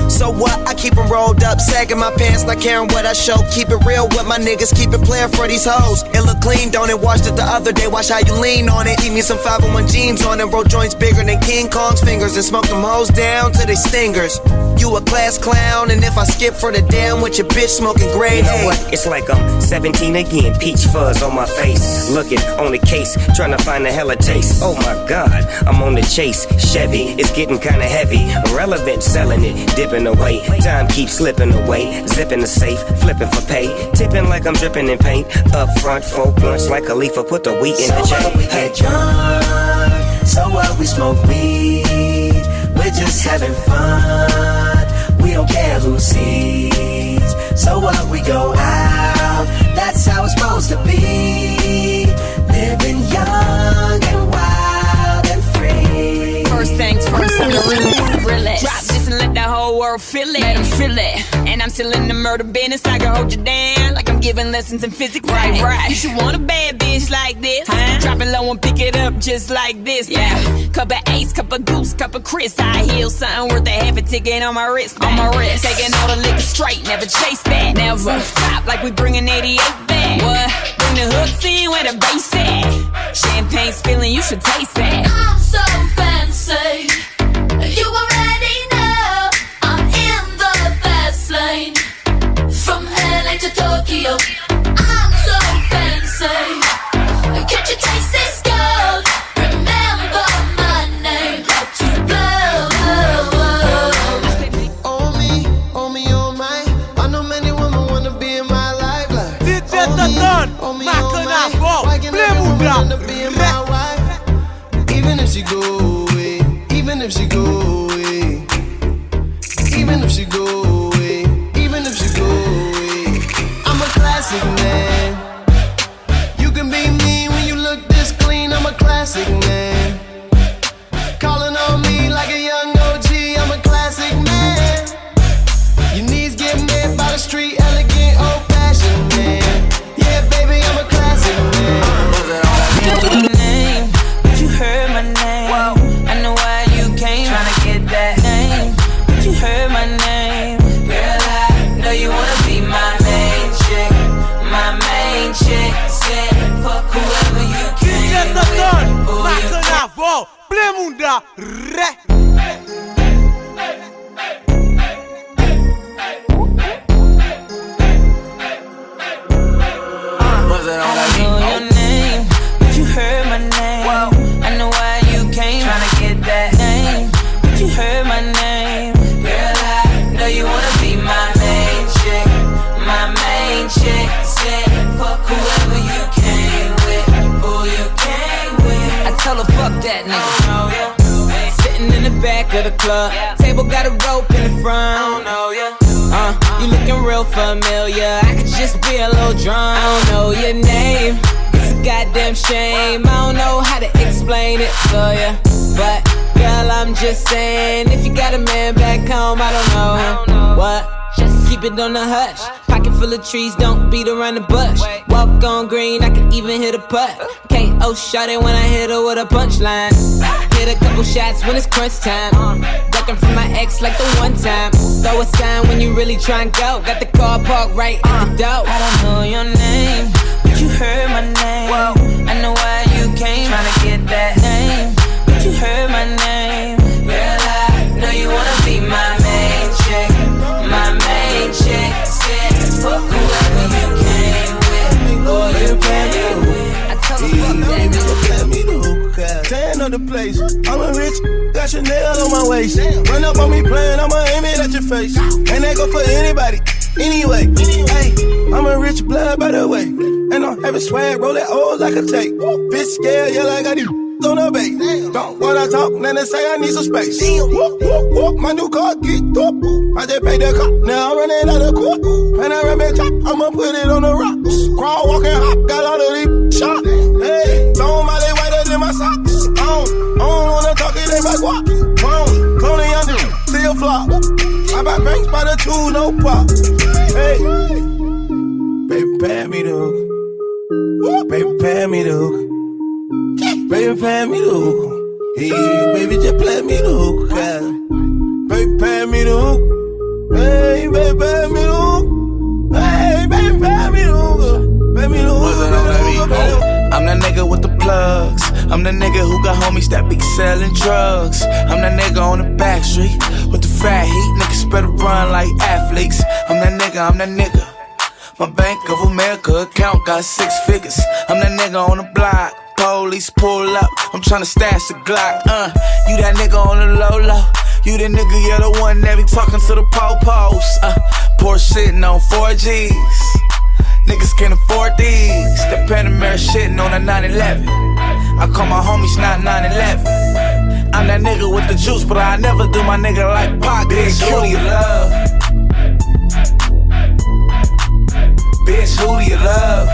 So what? I keep them rolled up, sagging my pants, not caring what I show. Keep it real with my niggas, keep it playing for these hoes. It look clean, don't it? Washed it the other day, watch how you lean on it. Eat me some 501 jeans on it, roll joints bigger than King Kong's fingers, and smoke them hoes down to they stingers. You a class clown, and if I skip for the damn with your bitch smoking gray. You know what? It's like I'm 17 again, peach fuzz on my face. Looking on the case, trying to find a hella taste. Oh my God, I'm on the chase. Chevy, it's getting kinda heavy. Irrelevant, selling it, dipping away. Time keeps slipping away. Zipping the safe, flipping for pay. Tipping like I'm dripping in paint. Up front, 4 blunts like a leaf, put the wheat in the So chain. what? We get drunk. So what? We smoke weed. We're just having fun. We don't care who sees. So what? We go out. That's how it's supposed to be. Living young and wild and free. First things first, I'm the realest. Drop this and let the whole world feel it. Let them feel it. And I'm still in the murder business. I can hold you down like I'm giving lessons in physics. Right. You should want a bad bitch like this. Drop it low and pick it up just like this. Yeah. Cup of Ace, cup of Goose, cup of Chris. I heal something worth a half a ticket on my wrist. On my wrist. Taking all the liquor straight, never chase that. Never stop like we bringing 88 back. What? Bring the hooks in where the bass at. Champagne spilling, you should taste that. I'm so fancy. You already know I'm in the fast lane. From LA to Tokyo, I'm so fancy. Can't you taste this gold? Remember my name. Got to blow. Oh me, oh my. I know many women wanna be in my life. Like, DJ Taton, Macanafo, Blemuda. wanna be in my wife. Even if she go away, even if she go away, even if she go away, even if she go away. I'm a classic man. You can be mean when you look this clean. I'm a classic man. Calling on me like a young OG. I'm a classic man. Your knees get made by the street, elegant, old-fashioned man. Yeah, baby, I'm a classic man. Name, but you heard my name. I know why you came. Tryna get that name, but you heard my name. Girl, I know you wanna be my main chick. My main chick said, fuck whoever you came DJ Taton, Macanafo, Blemuda. I know your name, but you heard my name. I know why you came. Tryna get that name, but you heard my name. Girl, I know you wanna be my main chick. My main chick said, fuck whoever you came with. Who you came with. I tell her fuck that nigga. Sitting in the back of the club, table got a rope in the front. I don't know ya. You looking real familiar. I could just be a little drunk. I don't know your name. It's a goddamn shame. I don't know how to explain it to ya. But girl, I'm just saying, if you got a man back home, I don't know what. Just keep it on the hush. Pocket full of trees, don't beat around the bush. Walk on green, I can even hit a putt. KO shot it when I hit her with a punchline. Hit a couple shots when it's crunch time. Ducking from my ex like the one time. Throw a sign when you really try and go. Got the car parked right at the door. I don't know your name, but you heard up the place. I'm a rich, got Chanel on my waist. Run up on me playing, I'ma aim it at your face. And that go for anybody, anyway. Hey, I'm a rich blood by the way. And I'm having swag, roll that old like a tape. Bitch scared, yeah, like I got these on the base. Don't wanna talk, then they say I need some space. Whoop, whoop, whoop, my new car get up. I just paid the car, now I'm running out of court. And I run back top, I'ma put it on the rocks. Crawl, walk, and hop, got all of these shots. Hey, so my leg whiter than my socks. I don't wanna talk, it ain't my guap. Cloning young dude, still flop. I buy banks by the two, no pop. Hey, baby, pay me the hook. Baby, pay me the hook. Baby, pay me the hook. Hey, baby, just play me the hook. Yeah. Baby, pay me the hook. Hey, baby, pay me the hook. Hey, baby, pay me the hook. Pay me the hook. I'm that nigga with the plugs. I'm the nigga who got homies that be selling drugs. I'm that nigga on the back street with the fat heat. Niggas better run like athletes. I'm that nigga. My Bank of America account got 6 figures. I'm that nigga on the block. Police pull up, I'm tryna stash the Glock. You that nigga on the low. You the nigga, you're the one that be talking to the po-pos. Porsche sitting on 4Gs. Niggas can't afford these. The Panamera shitting on a 911. I call my homies not 911. I'm that nigga with the juice, but I never do my nigga like Pac. Bitch, who do you love? Bitch, who do you love?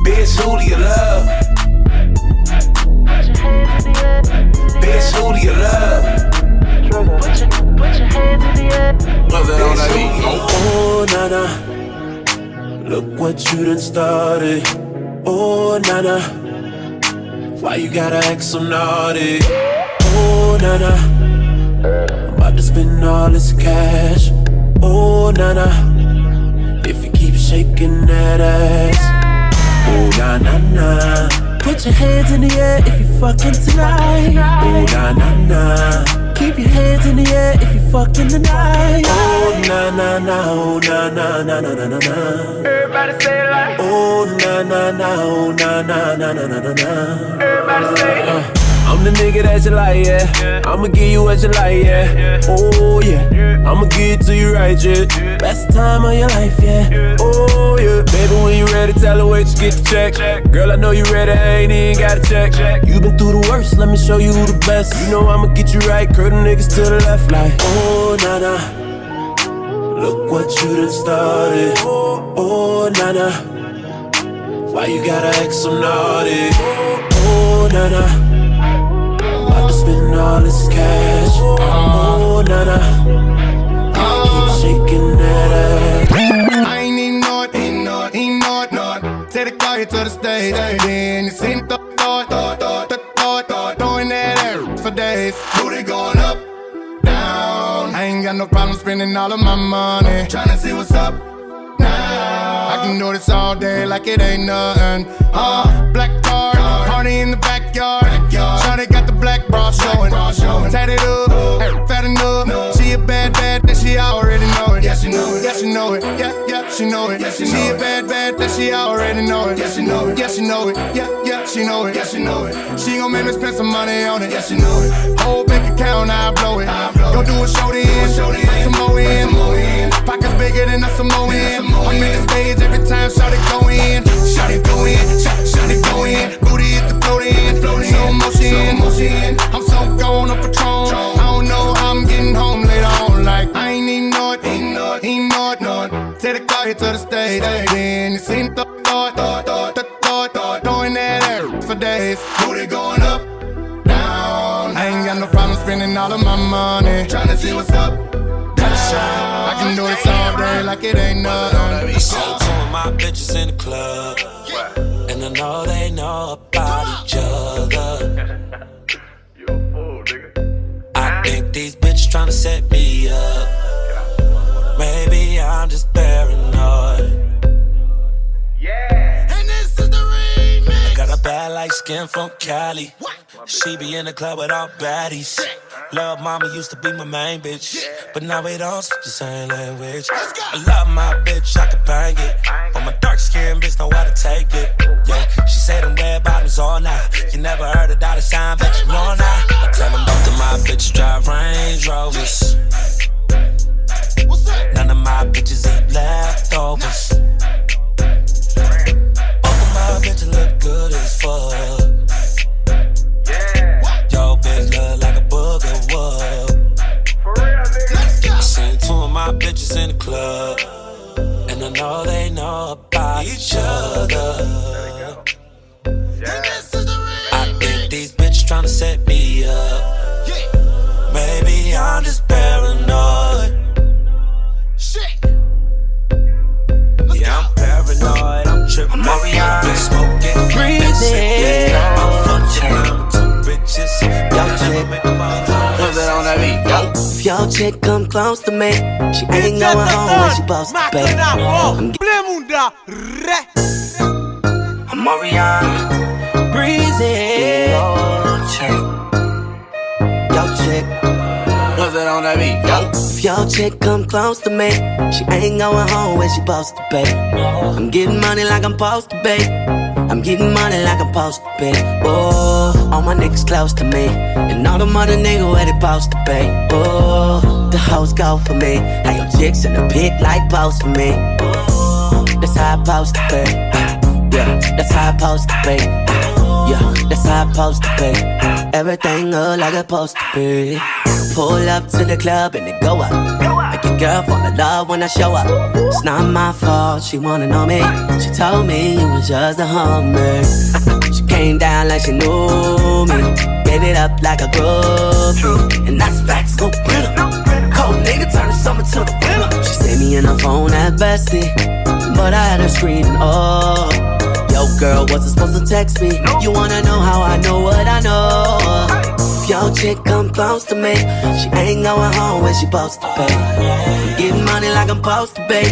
Bitch, who do you love? Bitch, who do you love? Put your hands in the air. Oh, nana, look what you done started. Oh, nana, why you gotta act so naughty? Oh, nana, I'm about to spend all this cash. Oh, nana, if you keep shaking that ass. Oh, na na na, put your hands in the air if you fucking tonight. Oh, na na na, keep your hands in the air if you fucking tonight. Oh, na na na, oh, na na na na na na na. Everybody say it like. Oh, na na na, oh, na na na na na na na. Everybody say it. I'm the nigga that you like, yeah. I'ma give you what you like, yeah. Oh, yeah. I'ma give it to you right, yeah. Best time of your life, yeah. Oh, yeah. Baby, when you ready, tell the wait to get the check. Girl, I know you ready, I ain't even gotta check. You been through the worst, let me show you who the best. You know I'ma get you right, curl the niggas to the left, like. Oh, nana, look what you done started. Oh, nana, why you gotta act so naughty? Oh, nana, spend all this cash. Oh, nana, keep shaking that ass. I ain't need naught, ain't naught. Take the car here to the stage. Then you seen the thought, throwing that ass for days. Booty going up, down. I ain't got no problem spending all of my money. Tryna see what's up now. I can do this all day like it ain't nothing. Black card, party in the backyard. Shawty got the black bra showing. Tatted up, fat enough. She a bad, that she already know it. Yeah, she know it. Yeah, she know it. Yeah, she know it. She a bad, that she already know it. Yeah, she know it. Yeah, she know it. Yeah, she know it. Yeah, she know it. She gon' make me spend some money on it. Yeah, she know it. Whole bank account, I blow it. Go do a show then, some more in. Pockets bigger than a Samoan. I'm in the stage every time, shawty go in. Shawty go in, shawty go in. Booty hit the float in, slow motion. I'm so gone on Patron. I don't know how I'm getting home later on. Like I ain't need naught. Take the car here to the stage. Then you seen the thought, throwing that ass for days. Booty going up, down. I ain't got no problem spending all of my money. Tryna see what's up. I can do this all day like it ain't nothing. So two of my bitches in the club, and I know they know about each other. I think these bitches tryna set me up. Maybe I'm just paranoid. And this is the remix. I got a bad light skin from Cali. She be in the club with all baddies. Love mama used to be my main bitch, but now we don't speak the same language. I love my bitch, I can bang it, but my dark skin bitch know how to take it. Yeah, she said them red bottoms I bet you know now. I tell them both of my bitches drive Range Rovers. None of my bitches eat leftovers. Both of my bitches look good as fuck. Yo, bitch look like a booger wub. I seen two of my bitches in the club, and I know they know about each other. I think these bitches tryna set me up. Maybe I'm just paranoid. Yeah, I'm paranoid, I'm tripping. I'm smoking, breathing. I'm fucking with two bitches. Put that on that beat, yo. If your chick come close to me, she ain't going home when she supposed to be. I'm Orion, breezy. Yo chick, put that on that beat, yo. If your chick come close to me, she ain't going home when she supposed to be. I'm getting money like I'm supposed to be. I'm getting money like I'm supposed to be. Oh, all my niggas close to me, and all the mother niggas where they supposed to be. Oh, the hoes go for me. How your chicks in the pit like post for me. Oh, that's how I supposed to be. Yeah, that's how I supposed to be. Yeah, that's how I supposed to be. Everything look like it's supposed to be. Pull up to the club and it go up. Make your girl fall in love when I show up. It's not my fault, she wanna know me. She told me you was just a homie. She came down like she knew me. Gave it up like a groupie. And that's facts, no printer. Cold nigga turn the summer to the winter. She saved me in her phone at bestie, but I had her screaming, oh. Yo girl, wasn't supposed to text me. You wanna know how I know what I know. If your chick come close to me, she ain't going home when she supposed to be. I'm getting money like I'm supposed to be.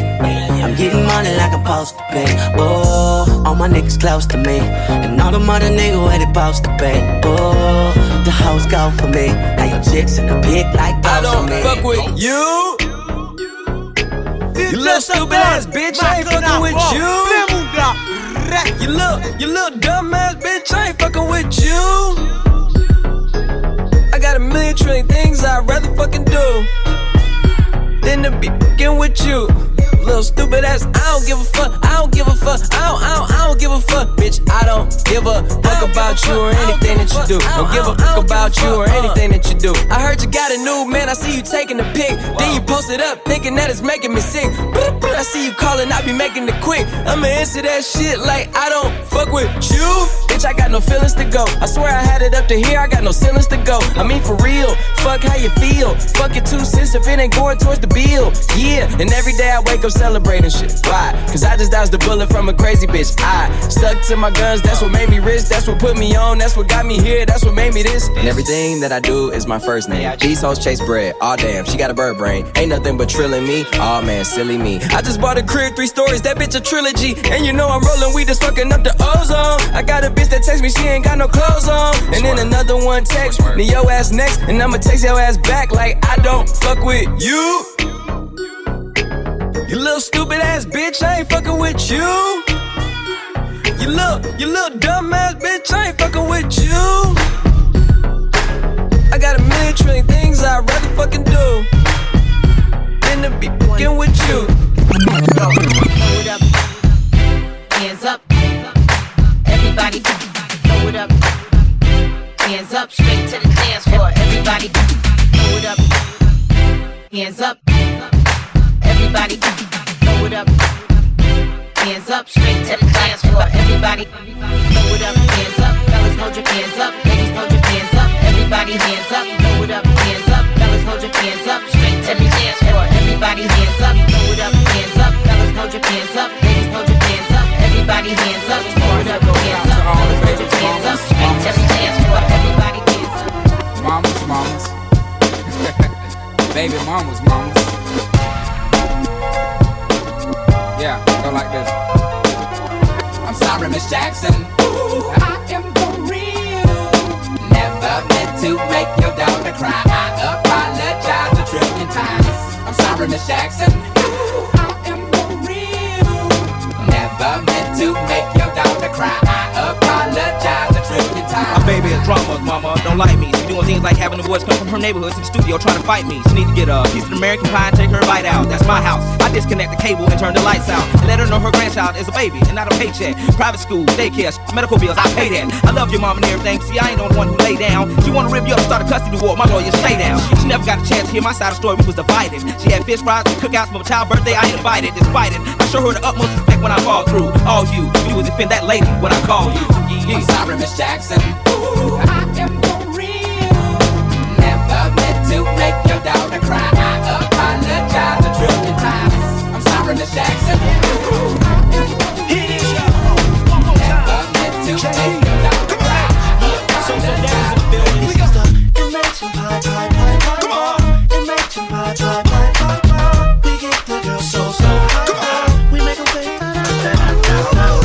I'm getting money like I'm supposed to be. Oh, all my niggas close to me, and all the mother niggas where they supposed to be. Oh, the hoes go for me. Now your chicks in the pig like I don't fuck with you. You little stupid ass bitch, I ain't fucking with you. You little dumb ass bitch, I ain't fucking with you. I got a million trillion things I'd rather fucking do than to be fucking with you. Little stupid ass, I don't give a fuck, I don't give a fuck, I don't give a fuck, bitch. I don't give a fuck about you or anything that you do. Don't give a fuck about you or anything that you do. I heard you got a new man, I see you taking the pic. Then you post it up, thinking that it's making me sick. I see you calling, I be making it quick. I'ma answer that shit like I don't fuck with you. Bitch, I got no feelings to go. I swear I had it up to here, I got no ceilings to go. I mean for real, fuck how you feel. Fuck your 2 cents if it ain't going towards the bill. Yeah, and every day I wake up celebrating shit. Why? Cause I just dodged the bullet from a crazy bitch. I stuck to my guns, that's what made me rich. That's what put me on, that's what got me here. That's what made me this. And everything that I do is my first name. These hoes chase bread, aw damn, she got a bird brain. Ain't nothing but trilling me, aw man, silly me. I just bought a crib, 3 stories, that bitch a trilogy. And you know I'm rolling weed, just fucking up the ozone. I got a bitch that texts me, she ain't got no clothes on. And then another one text me, yo ass next. And I'ma text your ass back like I don't fuck with you. You little stupid ass bitch, I ain't fucking with you. You little dumb ass bitch, I ain't fucking with you. I got a million trillion things I'd rather fucking do than to be fucking with you. Hands up, everybody, throw it up. Hands up, straight to the dance floor. Everybody, throw it up. Hands up, everybody, throw it up. Hands up, straight to the dance floor. Everybody, throw it up. Hands up, fellas, hold your hands up. Ladies, hold your hands up. Everybody, hands up, throw it up. Hands up, fellas, hold your hands up. Straight to the dance floor. Everybody, hands up, throw it up. Hands up, fellas, hold your hands up. Ladies, hold your hands up. Everybody, hands up, throw it up. Hands up, fellas, hold your hands up. Straight to the dance floor. Everybody, hands up. Mamas. Baby mamas. Yeah, go like this. I'm sorry, Miss Jackson. Ooh, I am for real. Never meant to make your daughter cry. I apologize 1,000,000,000 times. I'm sorry, Miss Jackson. Ooh, I am for real. Never meant to make your daughter cry. I apologize 1,000,000,000 times. My baby is drama, mama, don't like me. She doing things like having the boys come from her neighborhood to the studio trying to fight me. She need to get a piece of American pie and take her bite out. That's my house. I disconnect the cable and turn the lights out. And let her know her grandchild is a baby and not a paycheck. Private school, daycare, medical bills, I pay that. I love your mom and everything. See, I ain't the one who lay down. She wanna rip you up, start a custody war. My lawyer, stay down. She never got a chance to hear my side of the story. We was divided. She had fish fries and cookouts for my child's birthday. I invited, despite it. I show her the utmost respect when I fall through. All you would defend that lady when I call you. Yeah. I'm sorry, Miss Jackson. Ooh, I am for real. Never meant to make your daughter cry. I apologize a trillion times. I'm sorry, Miss Jackson. Ooh, never meant to make your daughter cry. Imagine pie. Come on. Imagine pie. We get the girls so high. We make them pay.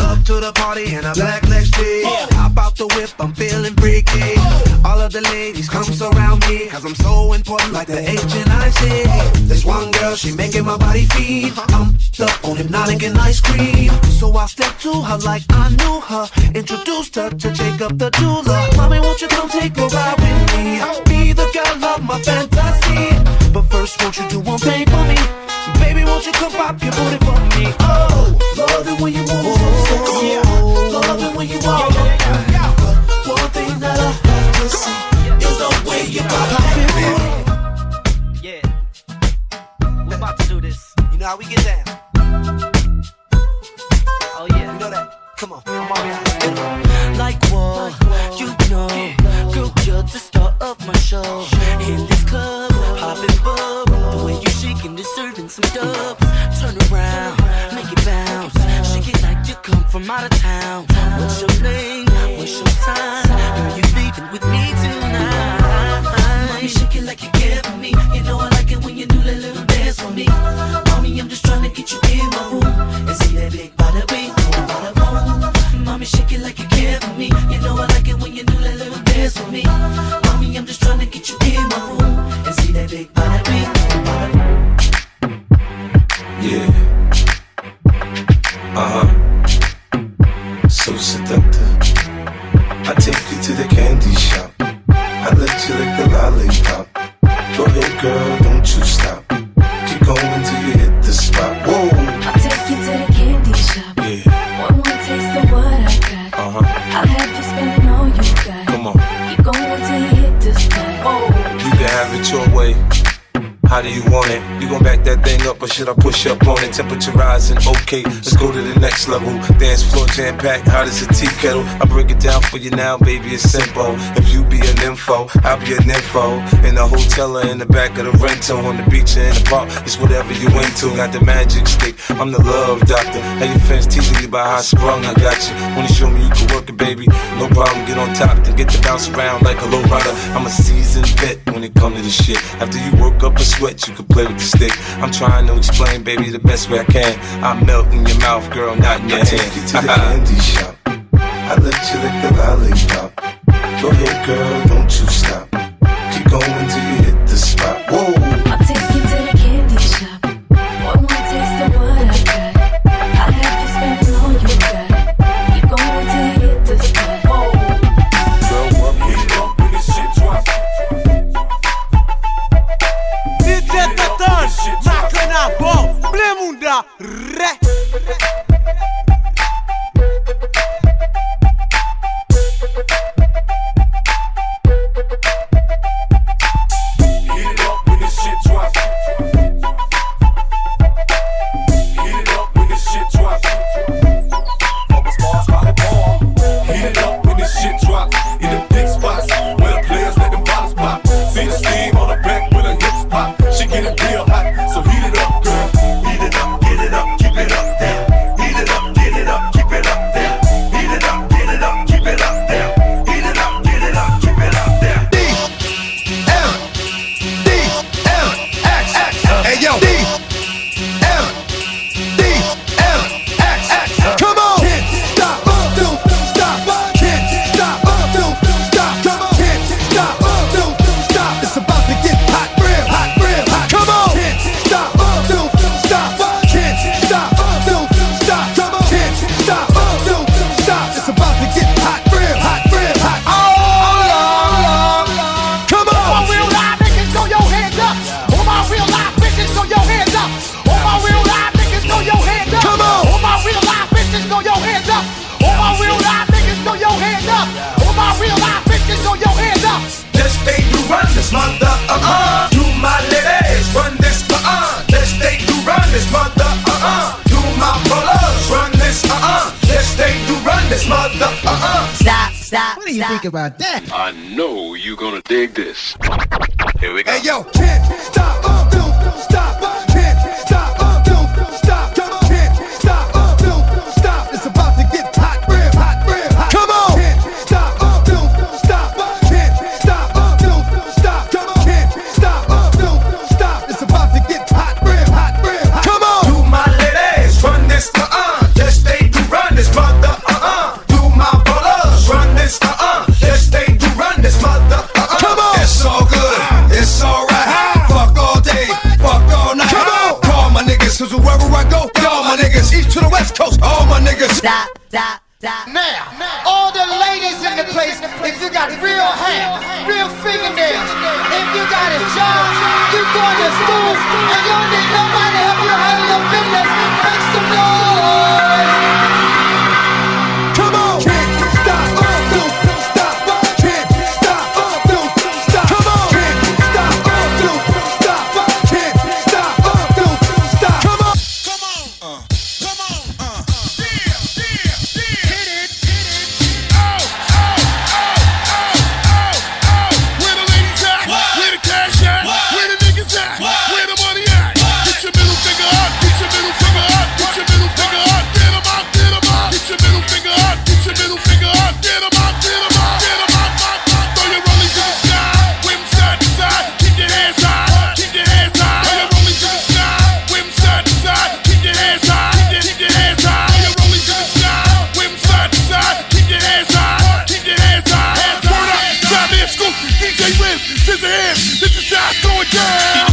Up to the party in a black Lexus. Hop out the whip, I'm feeling freaky. All of the ladies come surround me, cause I'm so important like the HNIC. This one girl, she making my body feed. I'm up on hypnotic and ice cream. So I stepped to her like I knew her. Introduced her to Jacob the jeweler. Mommy, won't you come take a ride with me? Be the girl of my fantasy. But first, won't you do one thing for me? Baby, won't you come pop your booty for me? Oh, love it when you move so sexy. Love it when you walk. But one thing that I have to see is the way you pop it. Yeah, we're about to do this. You know how we get down. Oh yeah, you know that. Come on, I'm already Like what? You know, girl, you're the star of my show. In this club, poppin' bub. The way you shaking, deserving some dubs. Turn around, make it bounce. Shake it like you come from out of town. What's your name? What's your sign? Girl, you leaving with me tonight. Mommy, shake it like you care for me. You know I like it when you do that little dance for me. Mommy, I'm just trying to get you in my room and see that big bada bing, bada boom. Mommy, shake it like you care for me. You know I like it when you do that little dance for me. Mommy, I'm just trying to get you in my room and see that big bada bing, bada boom. Yeah. So seductive. I take you to the candy shop. I let you lick the lollipop. Go ahead, girl, don't you stop. Keep going till you hit the spot. Whoa. I'll take you to the candy shop. Yeah. One more taste of what I got. I'll have you spending all you got. Come on. Keep going till you hit the spot. Whoa. You can have it your way. How do you want it? You gon' back that thing up or should I push up on it? Temperature rising, okay, let's go to the next level. Dance floor jam packed, hot as a tea kettle. I break it down for you now, baby, it's simple. If you be an info, I'll be an info. In the hotel or in the back of the rental, on the beach or in the park, it's whatever you into. Got the magic stick, I'm the love doctor. How your fans teasing you about how I sprung, I got you. Wanna show me you can work it, baby? No problem, get on top, then get to bounce around like a low rider. I'm a seasoned vet when it comes to this shit. After you work up a sweat, you can play with the stick. I'm trying to explain, baby, the best way I can. I melt in your mouth, girl, not in your hand. I take you to the candy shop. I let you lick the lollipop. Go ahead, girl, don't you stop. Keep going till you hit the spot. Whoa. I'll take you to the candy shop. One more taste of what I got. I'll have you spending all you got. Keep going till you hit the spot. Whoa. Girl, what we up when this shit drops. DJ Tatan, Macanavó, Blemunda, Ré. do you think about that? I know you're gonna dig this. Here we go. Hey yo, can't stop, don't stop, can't stop, don't stop, can't stop, don't stop. It's about to get hot, real hot, real hot. Come on! Can't stop, don't stop, can't stop, don't stop, can't stop, don't stop. It's about to get hot, real hot, real hot. Come on! Do my ladies run this, yes they do run this mother, Do my brothers run this, yes they do run this mother, Come on! It's all good, it's alright. Fuck all day, fuck all night. Come on! Call my niggas, cause wherever I go, all my niggas, east to the west coast, all my niggas. Stop. Now, all the ladies in the place, if you got real hair, real fingernails, if you got a job, you going to school, and you don't need nobody to help you handle your business, make some noise. Come on! Can't stop, don't stop, can't stop, don't stop. Come on! Can't stop, don't stop, can't stop, don't stop. Come on! Where the ladies at? Where the cash at? Where the niggas at? Where the money at? Get your middle finger up, get your middle finger up, get your middle finger up, get 'em out, get 'em out. Get your middle finger up, get your middle finger up, get 'em out, get 'em out, get 'em out. Throw your rollies in the sky, wave 'em side to side, keep your hands high, keep your hands high. Throw your rollies in the sky, wave 'em side to side, keep your hands high, keep your hands high. Throw your rollies in the sky, wave 'em side to side, keep your hands high, keep your hands high. Word up, Time Man Scoop, DJ Wiz, scissor hands, this is how it's going down.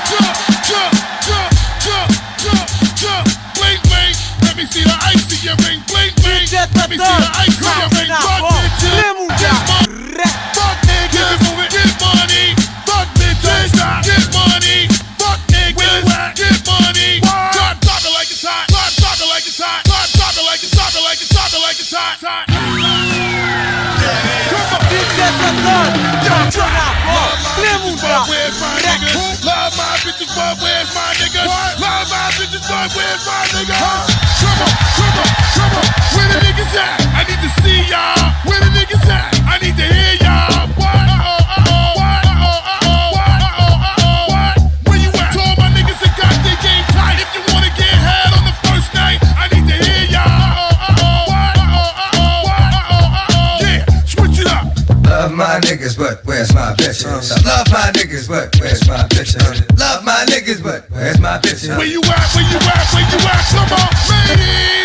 Jump, jump, jump, jump, jump, jump, bling, bling. Let me see the ice in your ring, bling, bling. Let me see the ice in your ring. Fuck bitches, get money. Fuck niggas, get money. Fuck bitches, get money. Fuck niggas, get money. Drop it like it's hot. Drop it like it's hot. Drop it like it's hot. Like it's hot. Come on, DJ Taton. Where's my niggas? Love my bitches, but where's my niggas? Love my bitches, but where's my niggas? Come on. Where the niggas at? I need to see y'all. Where the niggas at? I need to hear y'all. What? Where you at? To all my niggas that got their game tight. If you wanna get head on the first night, I need to hear y'all. Yeah, switch it up. Love my niggas, but where's my bitches? I love my niggas, but where's my bitches? Love my niggas, but where's my bitches? Where you at? Come on, ladies.